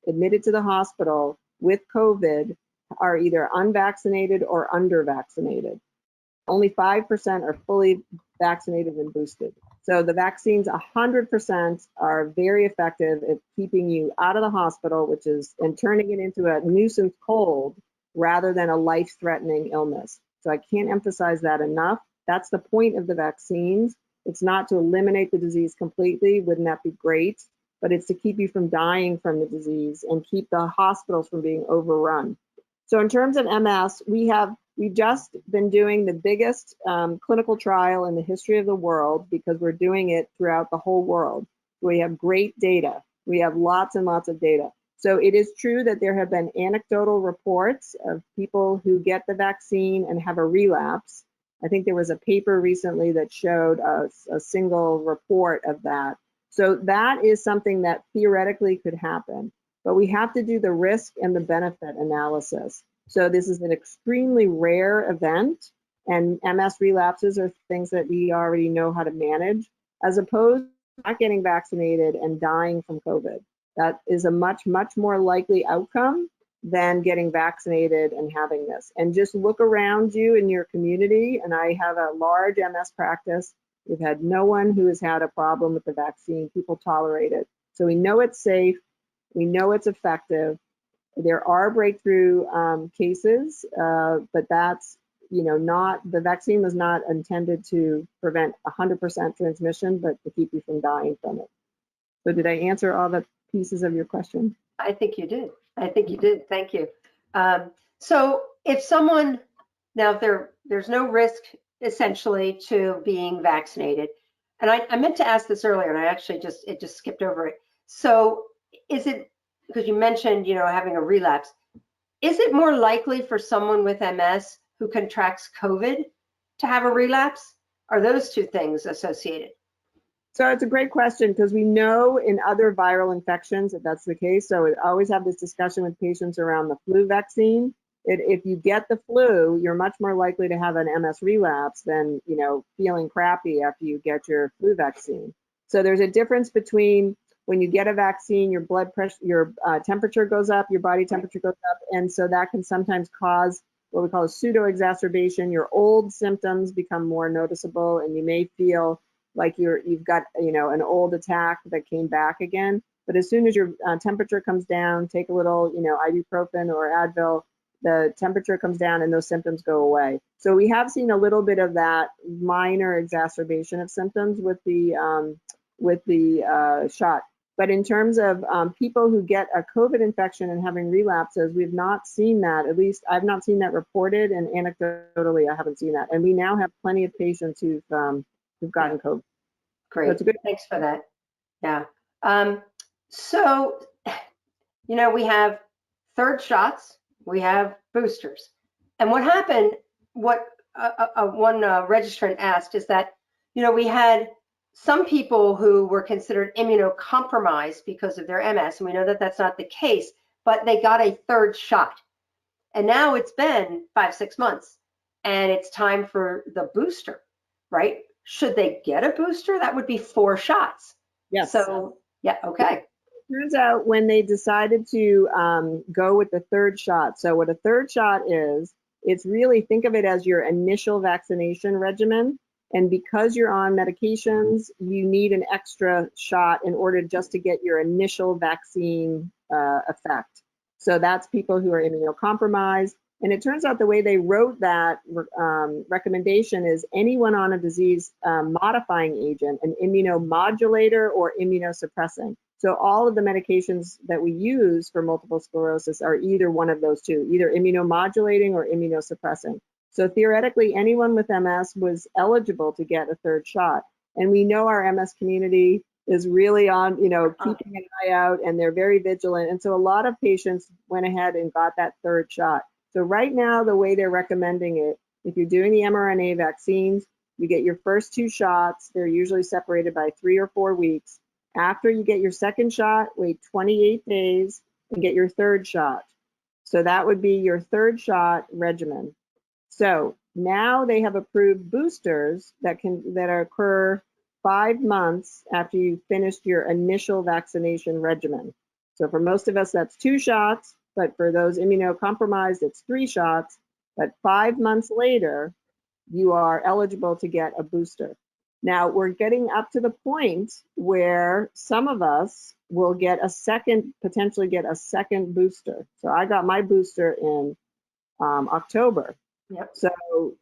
admitted to the hospital with COVID are either unvaccinated or under-vaccinated. Only 5% are fully vaccinated and boosted. So the vaccines 100% are very effective at keeping you out of the hospital, and turning it into a nuisance cold rather than a life-threatening illness. So I can't emphasize that enough. That's the point of the vaccines. It's not to eliminate the disease completely, wouldn't that be great? But it's to keep you from dying from the disease and keep the hospitals from being overrun. So in terms of MS, we've just been doing the biggest clinical trial in the history of the world, because we're doing it throughout the whole world. We have great data. We have lots and lots of data. So it is true that there have been anecdotal reports of people who get the vaccine and have a relapse. I think there was a paper recently that showed a single report of that. So that is something that theoretically could happen, but we have to do the risk and the benefit analysis. So this is an extremely rare event, and MS relapses are things that we already know how to manage, as opposed to not getting vaccinated and dying from COVID. That is a much, much more likely outcome than getting vaccinated and having this. And just look around you in your community, and I have a large MS practice. We've had no one who has had a problem with the vaccine. People tolerate it. So we know it's safe. We know it's effective. There are breakthrough cases, but that's, the vaccine was not intended to prevent 100% transmission, but to keep you from dying from it. So did I answer all the pieces of your question? I think you did. Thank you. So if someone, now there's no risk essentially to being vaccinated. And I meant to ask this earlier, and I actually just skipped over it. So is it, because you mentioned, having a relapse, is it more likely for someone with MS who contracts COVID to have a relapse? Are those two things associated? So it's a great question, because we know in other viral infections that that's the case. So I always have this discussion with patients around the flu vaccine. If you get the flu, you're much more likely to have an MS relapse than, feeling crappy after you get your flu vaccine. So there's a difference between when you get a vaccine, your blood pressure, your temperature goes up, your body temperature goes up. And so that can sometimes cause what we call a pseudo exacerbation. Your old symptoms become more noticeable, and you may feel like you've got, an old attack that came back again. But as soon as your temperature comes down, take a little, ibuprofen or Advil, the temperature comes down and those symptoms go away. So we have seen a little bit of that minor exacerbation of symptoms with the shot. But in terms of people who get a COVID infection and having relapses, we've not seen that. At least I've not seen that reported, and anecdotally, I haven't seen that. And we now have plenty of patients who've gotten COVID. Great. So Thanks for that. Yeah. So, we have third shots, we have boosters. And what happened, one registrant asked is that, we had some people who were considered immunocompromised because of their MS, and we know that that's not the case, but they got a third shot. And now it's been 5-6 months, and it's time for the booster, right? should they get a booster? That would be 4 shots. Yes. So, yeah, okay. Turns out when they decided to go with the third shot, so what a third shot is, it's really, think of it as your initial vaccination regimen. And because you're on medications, you need an extra shot in order just to get your initial vaccine effect. So that's people who are immunocompromised. And it turns out the way they wrote that recommendation is anyone on a disease modifying agent, an immunomodulator or immunosuppressant. So all of the medications that we use for multiple sclerosis are either one of those two, either immunomodulating or immunosuppressing. So theoretically, anyone with MS was eligible to get a third shot. And we know our MS community is really on, keeping an eye out, and they're very vigilant. And so a lot of patients went ahead and got that third shot. So right now, the way they're recommending it, if you're doing the mRNA vaccines, you get your first 2 shots. They're usually separated by 3 or 4 weeks. After you get your second shot, wait 28 days and get your third shot. So that would be your third shot regimen. So now they have approved boosters that occur 5 months after you finished your initial vaccination regimen. So for most of us, that's 2 shots, but for those immunocompromised, it's 3 shots. But 5 months later, you are eligible to get a booster. Now we're getting up to the point where some of us will get potentially get a second booster. So I got my booster in October. Yep. So,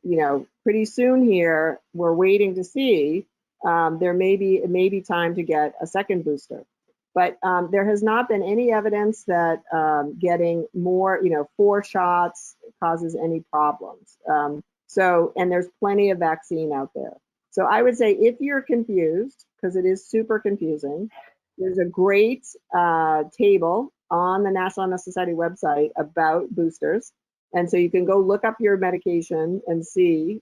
pretty soon here, we're waiting to see, it may be time to get a second booster. But there has not been any evidence that getting more, 4 shots causes any problems. And there's plenty of vaccine out there. So I would say if you're confused, because it is super confusing, there's a great table on the National MS Society website about boosters. And so you can go look up your medication and see.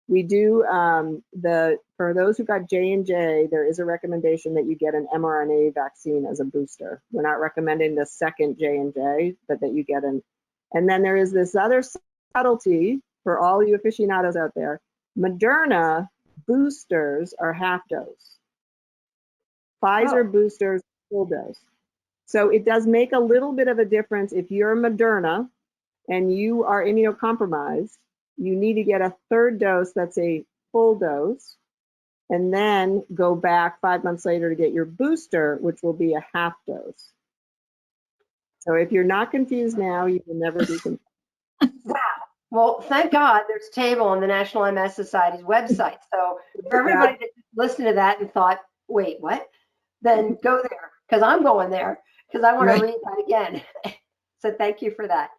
We do, for those who got J&J, there is a recommendation that you get an mRNA vaccine as a booster. We're not recommending the second J&J, but that you get an, and then there is this other subtlety for all you aficionados out there. Moderna boosters are half dose. Pfizer boosters full dose. So it does make a little bit of a difference if you're Moderna and you are immunocompromised. You need to get a third dose that's a full dose, and then go back 5 months later to get your booster, which will be a half dose. So if you're not confused now, you will never be confused. Wow. Well, thank God there's a table on the National MS Society's website. So for everybody that listened to that and thought, wait, what? Then go there, because I'm going there, because I want to read that again. So thank you for that.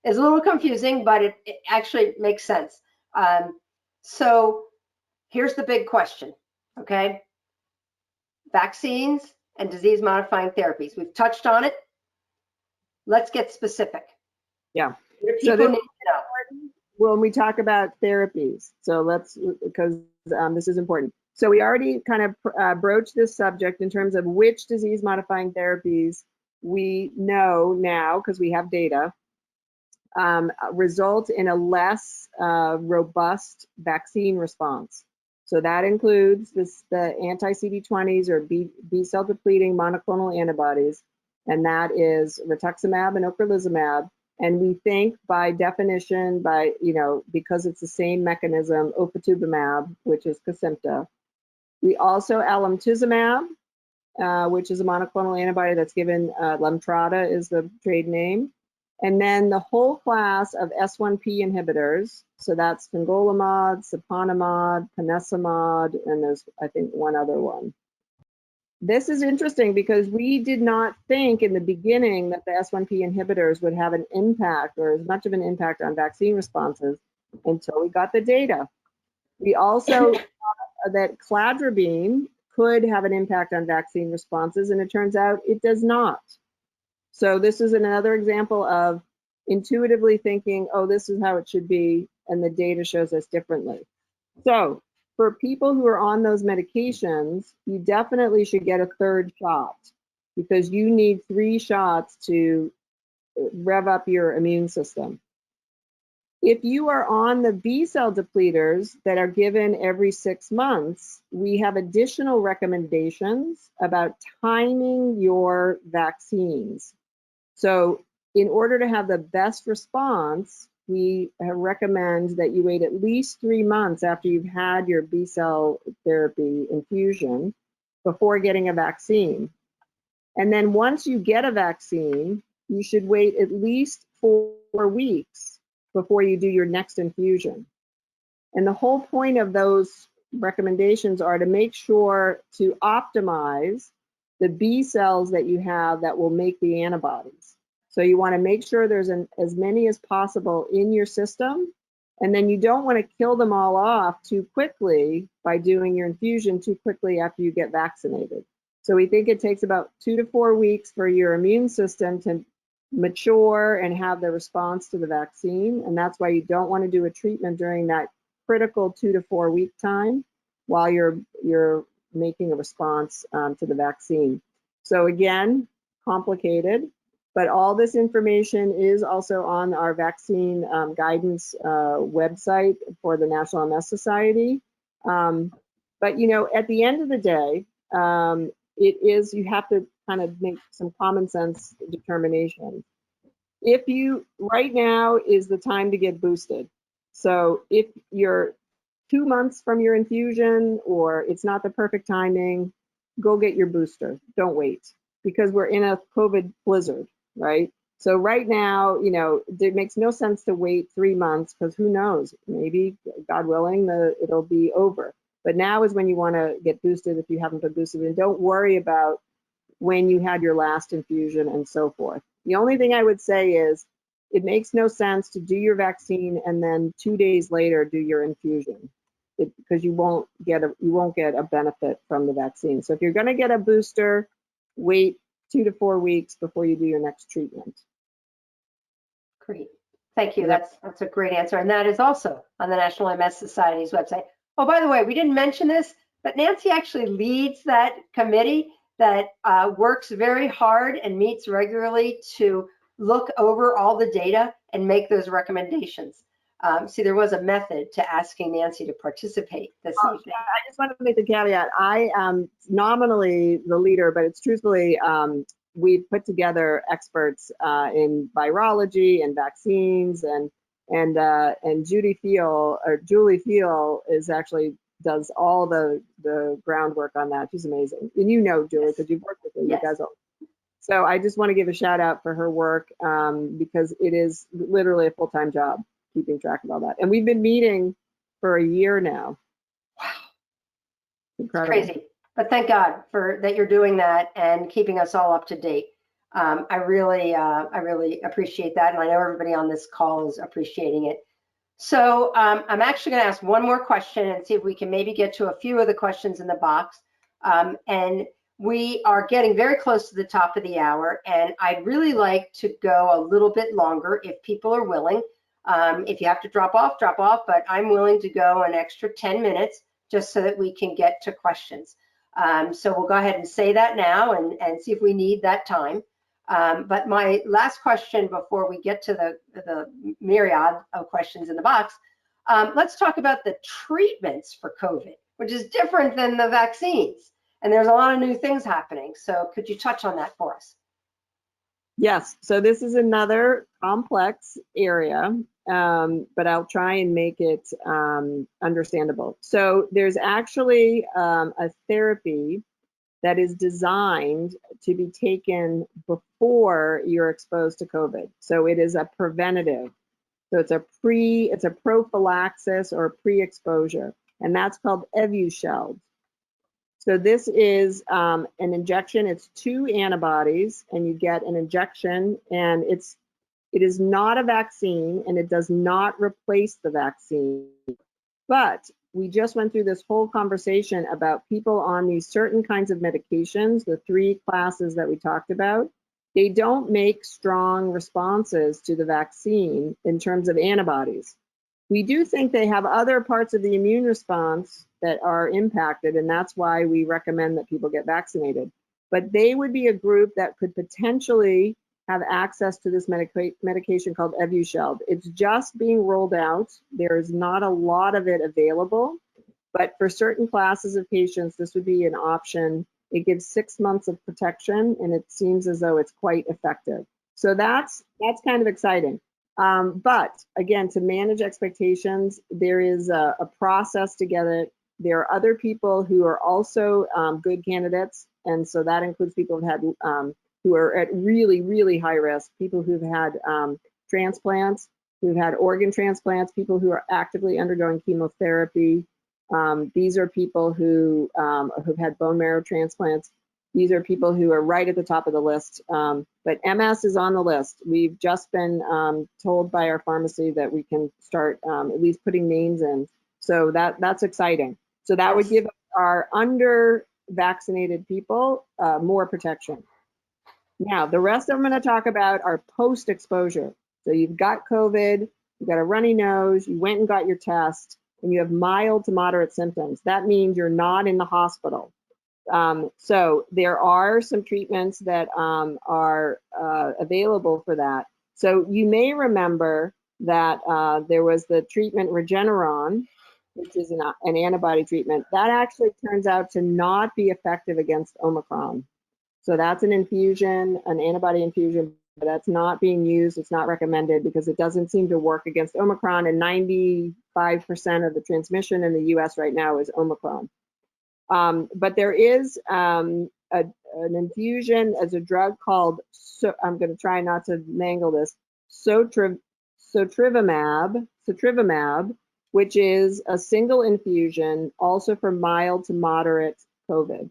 It's a little confusing, but it actually makes sense. So here's the big question, okay? Vaccines and disease-modifying therapies. We've touched on it. Let's get specific. Yeah. What do people need to know? When we talk about therapies, so because this is important. So we already kind of broached this subject in terms of which disease-modifying therapies we know now, because we have data, result in a less robust vaccine response. So that includes the anti-CD20s or B-cell depleting monoclonal antibodies, and that is rituximab and ocrelizumab. And we think by definition, because it's the same mechanism, ofatumumab, which is Kesimpta. We also alemtuzumab, which is a monoclonal antibody that's given, Lemtrada is the trade name. And then the whole class of S1P inhibitors, so that's fingolimod, siponimod, ponesimod, and there's, I think, one other one. This is interesting because we did not think in the beginning that the S1P inhibitors would have an impact or as much of an impact on vaccine responses until we got the data. We also thought that cladribine could have an impact on vaccine responses, and it turns out it does not. So this is another example of intuitively thinking, oh, this is how it should be, and the data shows us differently. So for people who are on those medications, you definitely should get a third shot because you need 3 shots to rev up your immune system. If you are on the B cell depleters that are given every 6 months, we have additional recommendations about timing your vaccines. So in order to have the best response, we recommend that you wait at least 3 months after you've had your B cell therapy infusion before getting a vaccine. And then once you get a vaccine, you should wait at least 4 weeks before you do your next infusion. And the whole point of those recommendations are to make sure to optimize the B cells that you have that will make the antibodies. So you want to make sure there's as many as possible in your system, and then you don't want to kill them all off too quickly by doing your infusion too quickly after you get vaccinated. So we think it takes about 2 to 4 weeks for your immune system to mature and have the response to the vaccine, and that's why you don't want to do a treatment during that critical 2 to 4 week time while you're making a response to the vaccine. So again, complicated, but all this information is also on our vaccine guidance website for the National MS Society. But you know, at the end of the day, you have to kind of make some common sense determination. Right now is the time to get boosted. So if you're 2 months from your infusion or it's not the perfect timing, go get your booster. Don't wait, because we're in a COVID blizzard, right? So right now, you know, it makes no sense to wait 3 months, because who knows, maybe, God willing, it'll be over. But now is when you want to get boosted if you haven't been boosted, and don't worry about when you had your last infusion and so forth. The only thing I would say is it makes no sense to do your vaccine and then 2 days later do your infusion, because you won't get a benefit from the vaccine. So if you're going to get a booster, wait 2 to 4 weeks before you do your next treatment. Great. Thank you. That's a great answer. And that is also on the National MS Society's website. Oh, by the way, we didn't mention this, but Nancy actually leads that committee that works very hard and meets regularly to look over all the data and make those recommendations. See, there was a method to asking Nancy to participate this evening. I just want to make the caveat. I am nominally the leader, but it's truthfully, we've put together experts in virology and vaccines, and Julie Fiel is actually does all the groundwork on that. She's amazing. And you know Julie, because you've worked with her. Yes. You guys all. So I just want to give a shout out for her work, because it is literally a full-time job keeping track of all that. And we've been meeting for a year now. Wow. Incredible. It's crazy. But thank God that you're doing that and keeping us all up to date. I really appreciate that. And I know everybody on this call is appreciating it. So I'm actually going to ask one more question and see if we can maybe get to a few of the questions in the box. And we are getting very close to the top of the hour, and I'd really like to go a little bit longer if people are willing. If you have to drop off, but I'm willing to go an extra 10 minutes just so that we can get to questions. So we'll go ahead and say that now and see if we need that time. But my last question before we get to the myriad of questions in the box, let's talk about the treatments for COVID, which is different than the vaccines. And there's a lot of new things happening. So could you touch on that for us? Yes, so this is another complex area, but I'll try and make it understandable. So there's actually a therapy that is designed to be taken before you're exposed to COVID. So it is a preventative. So it's a prophylaxis or pre-exposure, and that's called Evusheld. So this is an injection. It's 2 antibodies, and you get an injection, and it is not a vaccine, and it does not replace the vaccine. But we just went through this whole conversation about people on these certain kinds of medications, the 3 classes that we talked about. They don't make strong responses to the vaccine in terms of antibodies. We do think they have other parts of the immune response that are impacted, and that's why we recommend that people get vaccinated. But they would be a group that could potentially have access to this medication called Evusheld. It's just being rolled out. There is not a lot of it available, but for certain classes of patients, this would be an option. It gives 6 months of protection, and it seems as though it's quite effective. So that's kind of exciting. But again, to manage expectations, there is a process to get it. There are other people who are also good candidates, and so that includes people who've had who are at really, really high risk, people who've had transplants, who've had organ transplants, people who are actively undergoing chemotherapy. These are people who've had bone marrow transplants. These are people who are right at the top of the list. But MS is on the list. We've just been told by our pharmacy that we can start at least putting names in. So that's exciting. So that would give our under-vaccinated people more protection. Now, the rest I'm going to talk about are post-exposure. So you've got COVID, you've got a runny nose, you went and got your test, and you have mild to moderate symptoms. That means you're not in the hospital. So there are some treatments that are available for that. So you may remember that there was the treatment Regeneron, which is an antibody treatment. That actually turns out to not be effective against Omicron. So that's an infusion, an antibody infusion, but that's not being used. It's not recommended because it doesn't seem to work against Omicron, and 95% of the transmission in the US right now is Omicron. But there is an infusion as a drug called, I'm going to try not to mangle this, sotrovimab, which is a single infusion also for mild to moderate COVID.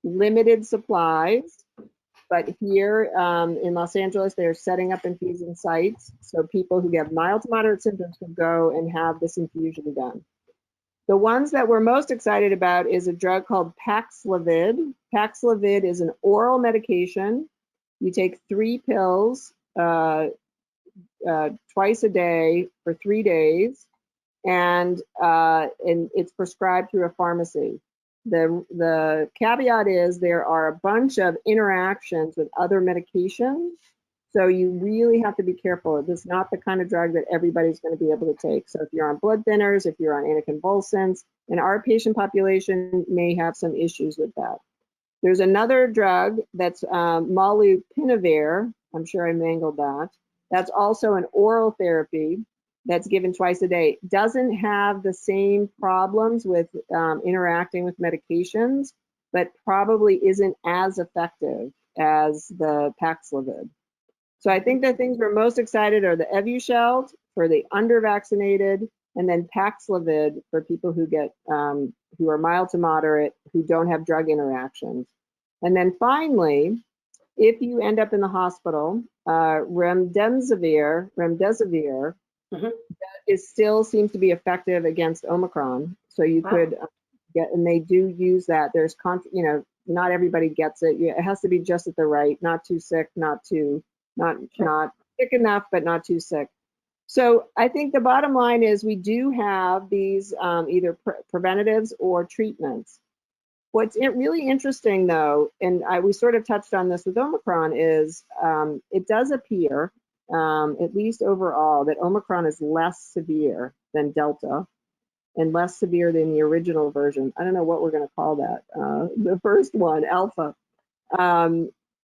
Limited supplies, but here in Los Angeles, they're setting up infusion sites. So people who have mild to moderate symptoms can go and have this infusion done. The ones that we're most excited about is a drug called Paxlovid. Paxlovid is an oral medication. You take 3 pills twice a day for 3 days, and it's prescribed through a pharmacy. The caveat is there are a bunch of interactions with other medications, so you really have to be careful. This is not the kind of drug that everybody's going to be able to take. So if you're on blood thinners, if you're on anticonvulsants, and our patient population may have some issues with that. There's another drug that's molnupiravir. I'm sure I mangled that. That's also an oral therapy that's given twice a day. Doesn't have the same problems with interacting with medications, but probably isn't as effective as the Paxlovid. So I think the things we're most excited are the Evusheld for the under-vaccinated, and then Paxlovid for people who get who are mild to moderate, who don't have drug interactions. And then finally, if you end up in the hospital, remdesivir still seems to be effective against Omicron. So you could get, and they do use that. There's, not everybody gets it. It has to be just at the right, not too sick, not sick enough, but not too sick. So I think the bottom line is we do have these either preventatives or treatments. What's really interesting though, and we sort of touched on this with Omicron, is it does appear, at least overall, that Omicron is less severe than Delta and less severe than the original version. I don't know what we're going to call that. The first one, Alpha.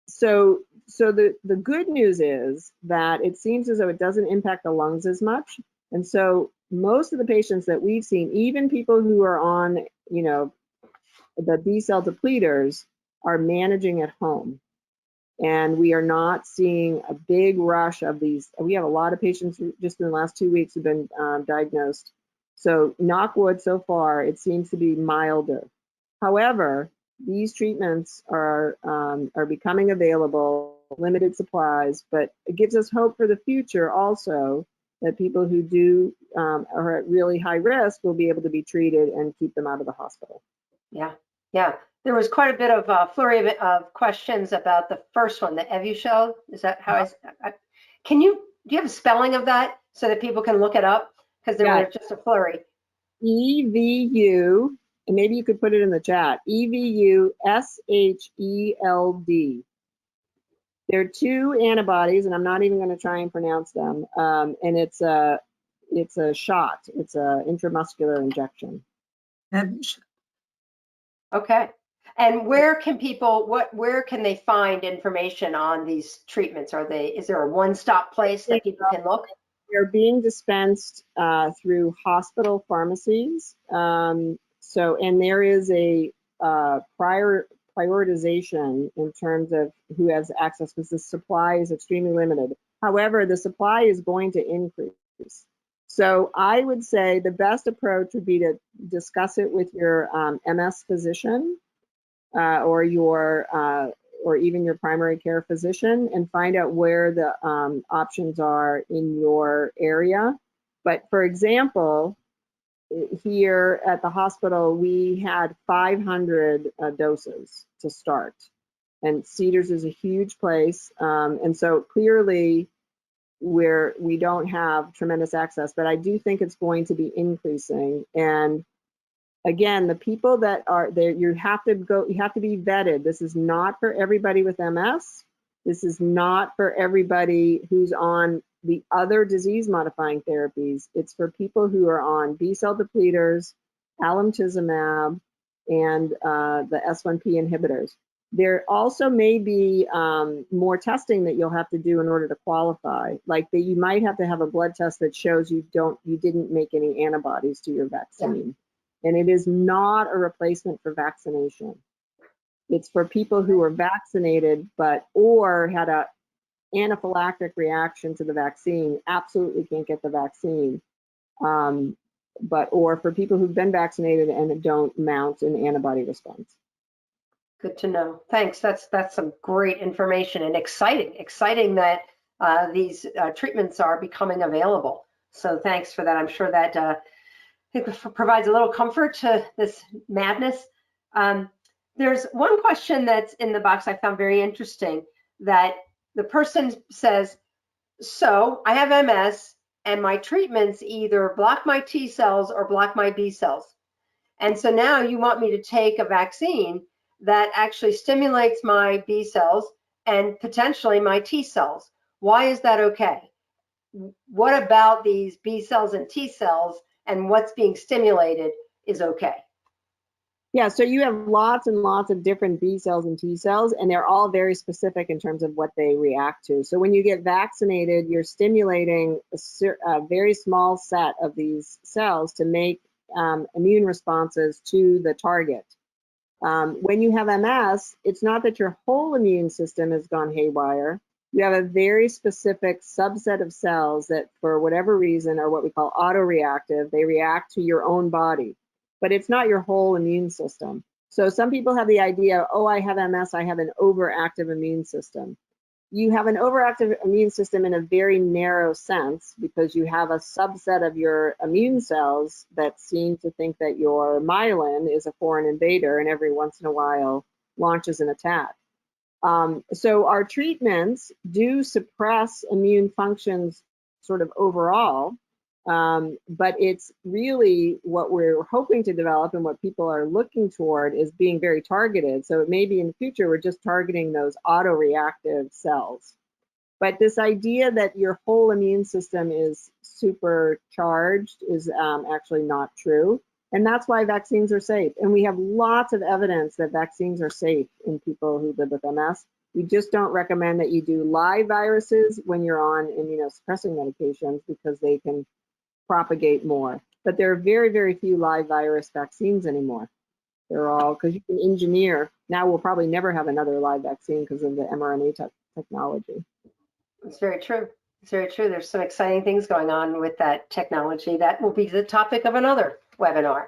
So the good news is that it seems as though it doesn't impact the lungs as much. And so most of the patients that we've seen, even people who are on, the B-cell depleters, are managing at home. And we are not seeing a big rush of these. We have a lot of patients just in the last 2 weeks who've been diagnosed. So knock wood, so far, it seems to be milder. However, these treatments are becoming available, limited supplies, but it gives us hope for the future also that people who are at really high risk will be able to be treated and keep them out of the hospital. Yeah. There was quite a bit of flurry of questions about the first one, the Evusheld. Is that how do you have a spelling of that so that people can look it up? Because there was just a flurry. EVU, and maybe you could put it in the chat, EVUSHELD. There are two antibodies, and I'm not even going to try and pronounce them. And it's a shot. It's an intramuscular injection. Okay. And where can where can they find information on these treatments? Is there a one-stop place that people can look? They're being dispensed through hospital pharmacies. And there is a prioritization in terms of who has access, because the supply is extremely limited. However, the supply is going to increase. So I would say the best approach would be to discuss it with your MS physician or even your primary care physician, and find out where the options are in your area. But for example, here at the hospital, we had 500 doses to start, and Cedars is a huge place, and so clearly we don't have tremendous access, but I do think it's going to be increasing. And again, the people that are there, you have to be vetted. This is not for everybody with MS. This is not for everybody who's on the other disease modifying therapies. It's for people who are on B-cell depleters, alemtuzumab, and the S1P inhibitors. There also may be more testing that you'll have to do in order to qualify. Like that, you might have to have a blood test that shows you didn't make any antibodies to your vaccine. Yeah. And it is not a replacement for vaccination. It's for people who are vaccinated or had a anaphylactic reaction to the vaccine, absolutely can't get the vaccine. Or for people who've been vaccinated and don't mount an antibody response. Good to know. Thanks. That's some great information, and exciting that these treatments are becoming available. So thanks for that. I'm sure that I think provides a little comfort to this madness. There's one question that's in the box I found very interesting, that the person says, so I have MS and my treatments either block my T cells or block my B cells. And so now you want me to take a vaccine that actually stimulates my B cells and potentially my T cells. Why is that okay? What about these B cells and T cells and what's being stimulated is okay? Yeah, so you have lots and lots of different B cells and T cells, and they're all very specific in terms of what they react to. So when you get vaccinated, you're stimulating a very small set of these cells to make immune responses to the target. When you have MS, it's not that your whole immune system has gone haywire. You have a very specific subset of cells that, for whatever reason, are what we call autoreactive. They react to your own body, but it's not your whole immune system. So some people have the idea, oh, I have MS, I have an overactive immune system. You have an overactive immune system in a very narrow sense, because you have a subset of your immune cells that seem to think that your myelin is a foreign invader and every once in a while launches an attack. So our treatments do suppress immune functions sort of overall, but it's really what we're hoping to develop and what people are looking toward is being very targeted. So it may be in the future we're just targeting those autoreactive cells. But this idea that your whole immune system is supercharged is actually not true. And that's why vaccines are safe. And we have lots of evidence that vaccines are safe in people who live with MS. We just don't recommend that you do live viruses when you're on immunosuppressing medications, because they can propagate more. But there are very, very few live virus vaccines anymore. They're all, because you can engineer. Now we'll probably never have another live vaccine because of the mRNA technology. It's very true. It's very true. There's some exciting things going on with that technology. That will be the topic of another webinar.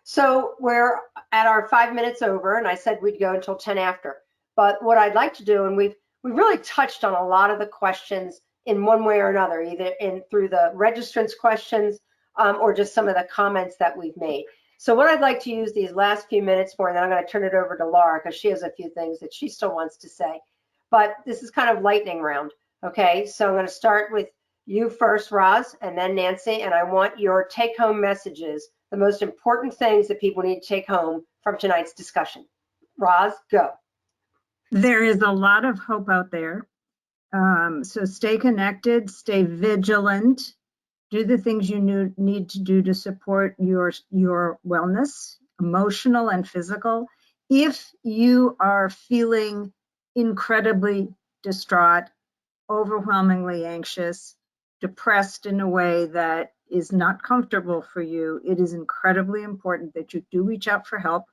So we're at our 5 minutes over, and I said we'd go until 10 after. But what I'd like to do, and we've really touched on a lot of the questions in one way or another, either through the registrants' questions or just some of the comments that we've made. So what I'd like to use these last few minutes for, and then I'm going to turn it over to Laura because she has a few things that she still wants to say. But this is kind of lightning round. Okay, so I'm going to start with you first, Roz, and then Nancy, and I want your take-home messages, the most important things that people need to take home from tonight's discussion. Roz, go. There is a lot of hope out there. So stay connected, stay vigilant, do the things you need to do to support your wellness, emotional and physical. If you are feeling incredibly distraught, overwhelmingly anxious, depressed in a way that is not comfortable for you, it is incredibly important that you do reach out for help.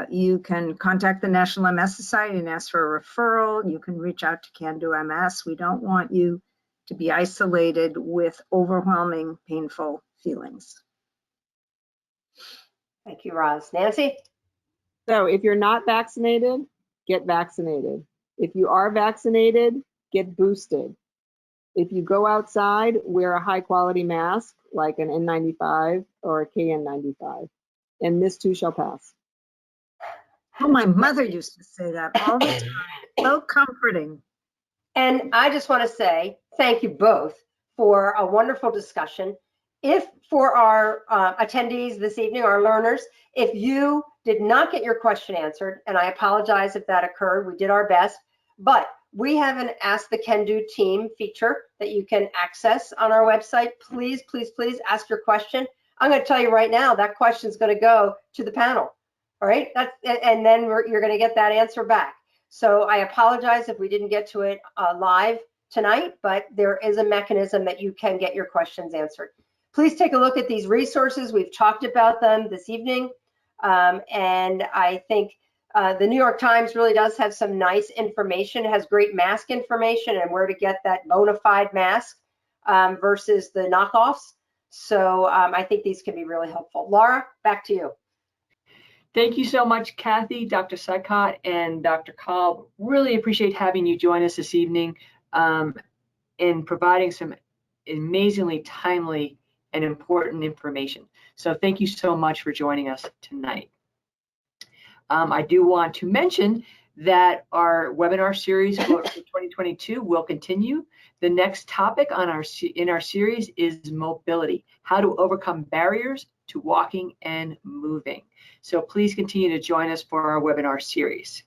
You can contact the National MS Society and ask for a referral. You can reach out to Can Do MS. We don't want you to be isolated with overwhelming, painful feelings. Thank you, Roz. Nancy? So if you're not vaccinated, get vaccinated. If you are vaccinated, get boosted. If you go outside, wear a high quality mask like an N95 or a KN95, and this too shall pass. Oh, my mother used to say that all the time. So comforting. And I just want to say thank you both for a wonderful discussion. If for our attendees this evening, our learners, if you did not get your question answered, and I apologize if that occurred, we did our best, but we have an Ask the Can Do team feature that you can access on our website. Please, please, please ask your question. I'm going to tell you right now, that question is going to go to the panel. All right, and then you're going to get that answer back. So I apologize if we didn't get to it live tonight, but there is a mechanism that you can get your questions answered. Please take a look at these resources. We've talked about them this evening. And I think the New York Times really does have some nice information. It has great mask information and where to get that bona fide mask versus the knockoffs. So I think these can be really helpful. Laura, back to you. Thank you so much, Kathy, Dr. Sykott, and Dr. Cobb. Really appreciate having you join us this evening in providing some amazingly timely and important information. So thank you so much for joining us tonight. I do want to mention that our webinar series for 2022 will continue. The next topic on in our series is mobility, how to overcome barriers to walking and moving. So please continue to join us for our webinar series.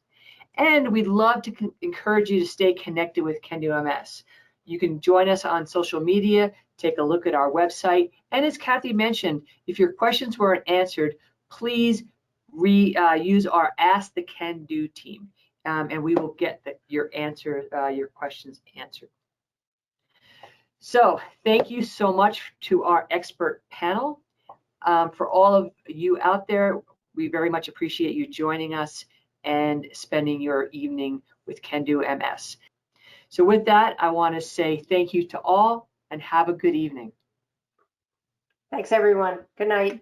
And we'd love to encourage you to stay connected with Can Do MS. You can join us on social media, take a look at our website. And as Kathy mentioned, if your questions weren't answered, please use our Ask the Can Do team, and we will get your questions answered. So thank you so much to our expert panel. For all of you out there, we very much appreciate you joining us and spending your evening with Can Do MS. So with that, I want to say thank you to all and have a good evening. Thanks, everyone. Good night.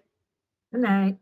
Good night.